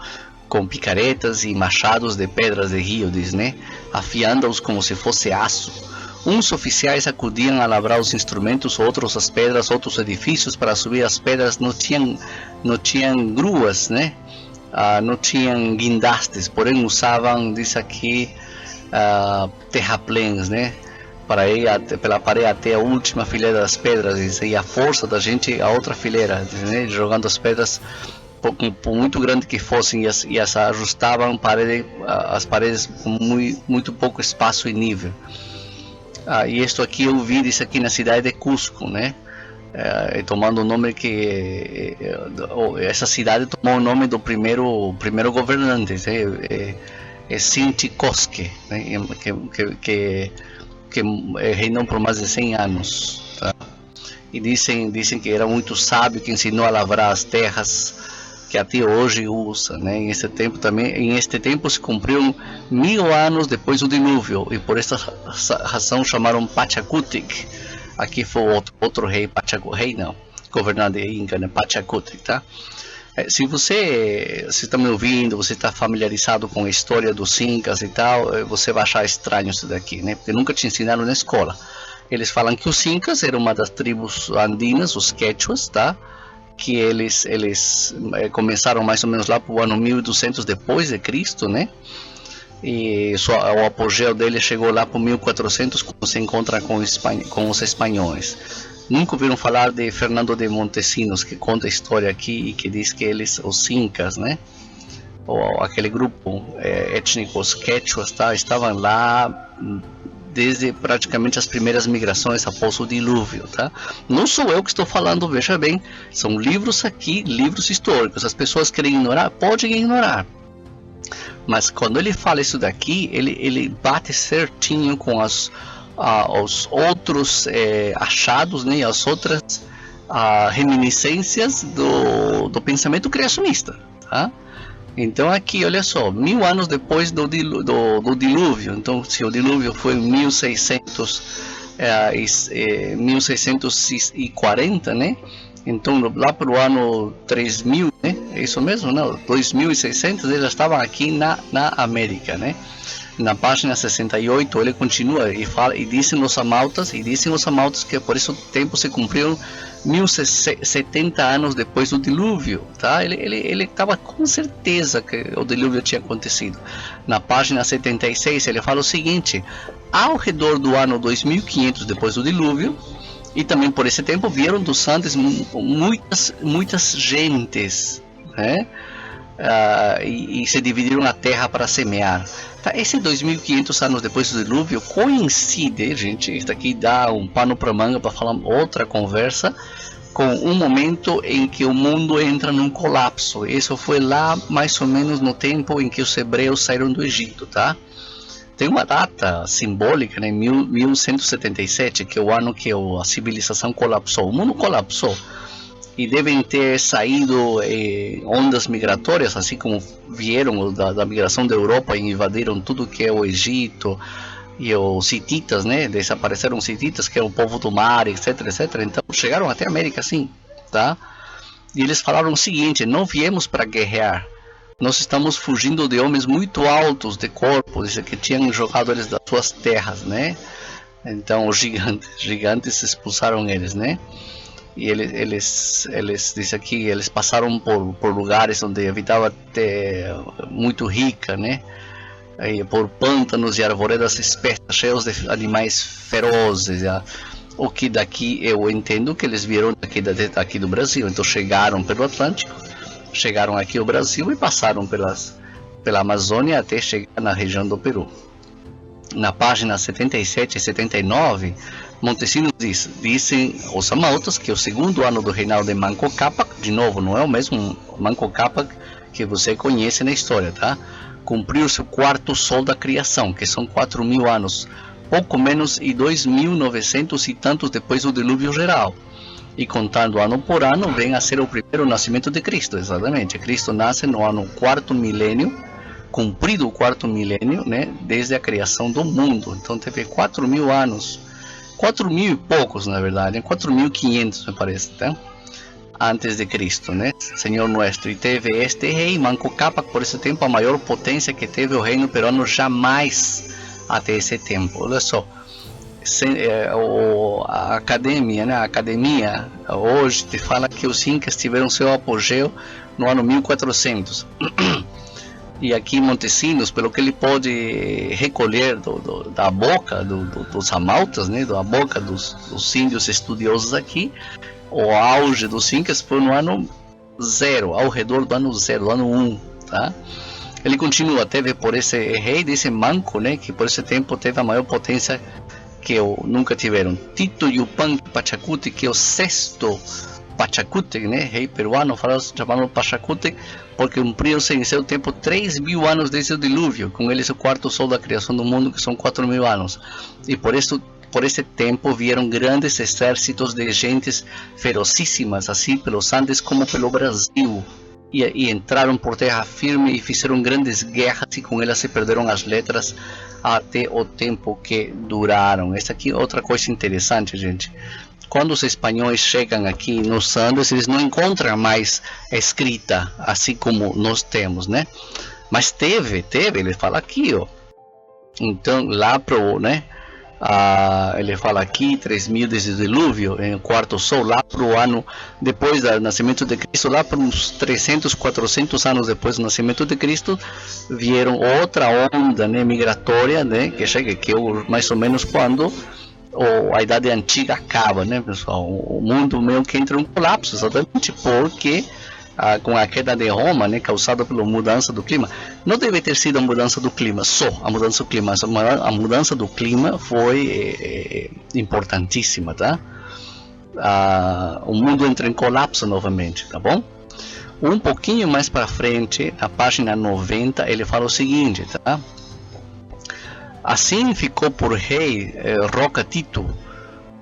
picaretas e machados de pedras de rio, diz, né? Afiando-os como se fosse aço. Uns oficiais acudiam a lavrar os instrumentos, outros as pedras, outros edifícios. Para subir as pedras não tinham gruas, né? Não tinham guindastes, porém usavam, diz aqui, terraplens, né? Para ir pela parede até a última fileira das pedras, e a força da gente a outra fileira, né? Jogando as pedras por muito grande que fossem, e as ajustavam as paredes com muito pouco espaço e nível. E isto aqui eu vi isso aqui na cidade de Cusco, né? Tomando o nome que essa cidade tomou o nome do primeiro governante, né? Sinti Cosque, né? que reinou por mais de 100 anos, tá? E dizem que era muito sábio, que ensinou a lavrar as terras, que até hoje usa, né? Em este tempo se cumpriram 1000 anos depois do dilúvio, e por esta razão chamaram Pachacutic. Aqui foi outro rei, governante inca, né? Pachacutic, tá? Se você está me ouvindo, você está familiarizado com a história dos Incas e tal, você vai achar estranho isso daqui, né? Porque nunca te ensinaram na escola. Eles falam que os Incas eram uma das tribos andinas, os Quechuas, tá? Que eles começaram mais ou menos lá para o ano 1200 depois de Cristo, né? E o apogeu dele chegou lá para 1400, quando se encontra com os espanhóis. Nunca ouviram falar de Fernando de Montesinos, que conta a história aqui e que diz que eles, os Incas, né? Ou aquele grupo étnico, os Quechuas, tá? Estavam lá desde praticamente as primeiras migrações após o dilúvio, tá? Não sou eu que estou falando, veja bem, são livros aqui, livros históricos. As pessoas querem ignorar, podem ignorar. Mas quando ele fala isso daqui, ele bate certinho com os outros achados, né, as outras reminiscências do pensamento criacionista, tá? Então aqui, olha só, 1000 anos depois do dilúvio, então se o dilúvio foi em 1640, né? Então lá para o ano 3000, né? É isso mesmo, não? 2600 eles já estavam aqui na América, né? Na página 68 ele continua e fala, e dizem os amautas que por esse tempo se cumpriram 1070 anos depois do dilúvio, tá? Ele estava com certeza que o dilúvio tinha acontecido. Na página 76 ele fala o seguinte: ao redor do ano 2500 depois do dilúvio, e também por esse tempo vieram dos Andes muitas gentes, né? E se dividiram a terra para semear. Tá, esse 2500 anos depois do dilúvio coincide, gente, isso aqui dá um pano para manga para falar outra conversa, com um momento em que o mundo entra num colapso. Isso foi lá mais ou menos no tempo em que os hebreus saíram do Egito, tá? Tem uma data simbólica, né, 1177, que é o ano que a civilização colapsou. O mundo colapsou. E devem ter saído ondas migratórias, assim como vieram da migração da Europa e invadiram tudo que é o Egito, e os hititas, né? Desapareceram os hititas, que é o povo do mar, etc, etc. Então chegaram até a América, sim, tá? E eles falaram o seguinte: não viemos para guerrear, nós estamos fugindo de homens muito altos de corpo, que tinham jogado eles das suas terras, né? Então os gigantes expulsaram eles, né? E eles dizem aqui, eles passaram por lugares onde a vida estava muito rica, né? Por pântanos e arvoredas espessas, cheios de animais ferozes. O que daqui eu entendo que eles vieram daqui do Brasil. Então chegaram pelo Atlântico, chegaram aqui ao Brasil e passaram pela Amazônia até chegar na região do Peru. Na página 77 e 79, Montesinos dizem os amautas que o segundo ano do reinado de Manco Cápac, de novo, não é o mesmo Manco Cápac que você conhece na história, tá? Cumpriu seu quarto sol da criação, que são 4000 anos, pouco menos, e 2900 e tantos depois do dilúvio geral. E contando ano por ano, vem a ser o primeiro nascimento de Cristo, exatamente. Cristo nasce no ano quarto milênio, cumprido o quarto milênio, né, desde a criação do mundo. Então teve 4000 anos, 4000 e poucos na verdade, 4500 me parece, tá? Antes de Cristo, né, Senhor Nuestro. E teve este rei Manco Cápac, por esse tempo a maior potência que teve o reino peruano jamais até esse tempo. Olha só, a academia, né, a academia hoje te fala que os Incas tiveram seu apogeu no ano 1400. E aqui Montesinos, pelo que ele pode recolher da boca dos amautas, né, da boca dos índios estudiosos aqui, o auge dos Incas foi no ano 0, ao redor do ano 0, do ano 1, tá? Ele continua, teve por esse rei desse Manco, né, que por esse tempo teve a maior potência que nunca tiveram. Tito Yupanqui Pachacuti, que é o sexto Pachacútec, né, rei peruano, chamado Pachacútec, porque cumpriu-se em seu tempo 3000 anos desde o dilúvio, com eles o quarto sol da criação do mundo, que são 4000 anos. E por esse tempo vieram grandes exércitos de gentes ferocíssimas, assim pelos Andes como pelo Brasil, e entraram por terra firme e fizeram grandes guerras, e com elas se perderam as letras até o tempo que duraram. Essa aqui é outra coisa interessante, gente. quando os espanhóis chegam aqui nos Andes, eles não encontram mais escrita assim como nós temos, né? Mas teve, ele fala aqui, ó. Então, lá pro, né? Ele fala aqui 3.000 desde o dilúvio, em quarto sol, lá pro ano depois do nascimento de Cristo, lá para uns 300, 400 anos depois do nascimento de Cristo, vieram outra onda, né, migratória, né, que chega que é mais ou menos quando a Idade Antiga acaba, né, pessoal? O mundo meio que entra em um colapso, exatamente porque com a queda de Roma, né, causada pela mudança do clima. Não deve ter sido a mudança do clima, só a mudança do clima. A mudança do clima foi importantíssima, tá? O mundo entra em colapso novamente, tá bom? Um pouquinho mais para frente, na página 90, ele fala o seguinte, tá? Assim ficou por rei Roca Tito,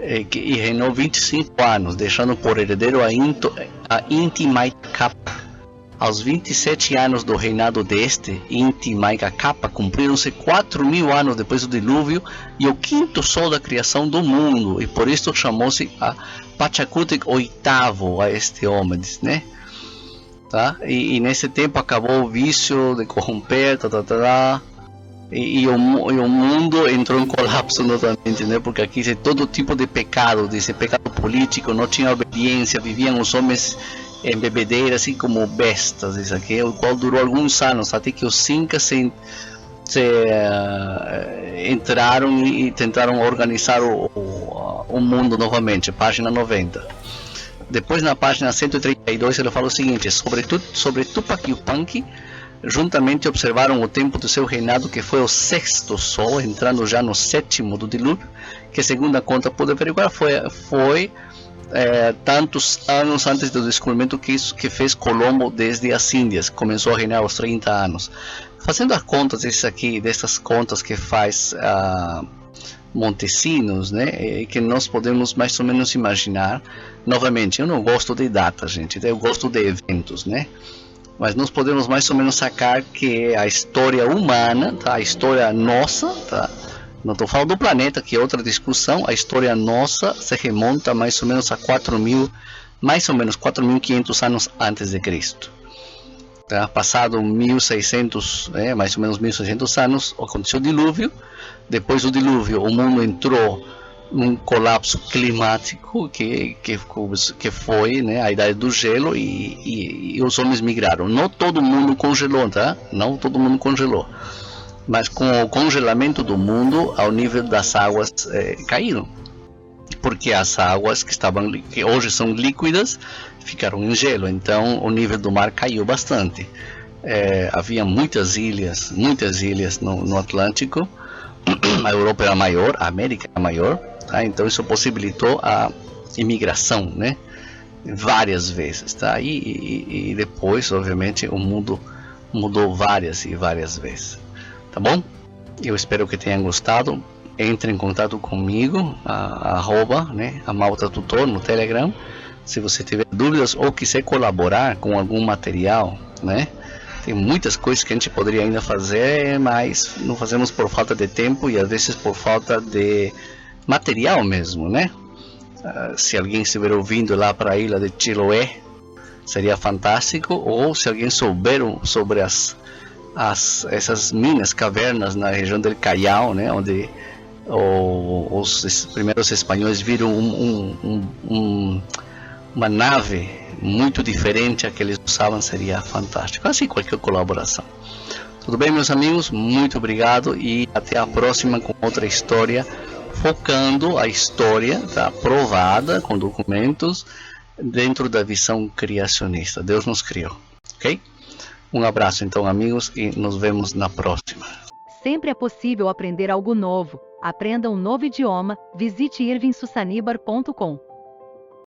e reinou 25 anos, deixando por herdeiro a Inti Maika Kappa. Aos 27 anos do reinado deste, Inti Maika Kappa, cumpriram-se 4.000 anos depois do dilúvio e o quinto sol da criação do mundo, e por isso chamou-se a Pachacútec VIII a este homem, né? Tá? E nesse tempo acabou o vício de corromper, e o mundo entrou em colapso novamente, né? Porque aqui tem todo tipo de pecado, desse pecado político, não tinha obediência, viviam os homens em bebedeira, assim como bestas, isso aqui, o qual durou alguns anos, até que os incas entraram e tentaram organizar o mundo novamente. Página 90. Depois, na página 132, ele fala o seguinte: sobre Tupac Yupanqui, juntamente observaram o tempo do seu reinado, que foi o sexto sol, entrando já no sétimo do dilúvio, que segundo a conta pude averiguar foi tantos anos antes do descobrimento que fez Colombo desde as Índias. Começou a reinar aos 30 anos. Fazendo as contas dessas contas que faz Montesinos, né, que nós podemos mais ou menos imaginar. Novamente, eu não gosto de datas, gente, eu gosto de eventos, né? Mas nós podemos mais ou menos sacar que a história humana, tá? A história nossa, tá? Não estou falando do planeta, que é outra discussão. A história nossa se remonta mais ou menos a 4.500 anos antes de Cristo. Tá? Passado 1.600, mais ou menos 1.600 anos, aconteceu o dilúvio. Depois do dilúvio, o mundo entrou num colapso climático que foi, né, a idade do gelo, e os homens migraram. Não todo mundo congelou, tá? Não todo mundo congelou, mas com o congelamento do mundo, ao nível das águas caíram, porque as águas que hoje são líquidas ficaram em gelo. Então o nível do mar caiu bastante. Havia muitas ilhas no Atlântico. A Europa era maior, a América era maior. Tá? Então isso possibilitou a imigração, né? Várias vezes, tá? E depois, obviamente, o mundo mudou várias e várias vezes, tá bom? Eu espero que tenham gostado. Entre em contato comigo, a Malta Tutor no Telegram, se você tiver dúvidas ou quiser colaborar com algum material, né? Tem muitas coisas que a gente poderia ainda fazer, mas não fazemos por falta de tempo e às vezes por falta de material mesmo, né? Se alguém estiver ouvindo lá para a ilha de Chiloé, seria fantástico. Ou se alguém souber sobre essas minas, cavernas na região del Callao, né? Onde os primeiros espanhóis viram uma nave muito diferente a que eles usavam, seria fantástico. Assim, qualquer colaboração. Tudo bem, meus amigos? Muito obrigado e até a próxima com outra história, focando a história, tá, provada com documentos dentro da visão criacionista. Deus nos criou, ok? Um abraço então, amigos, e nos vemos na próxima. Sempre é possível aprender algo novo. Aprenda um novo idioma. Visite irvingsusanibar.com.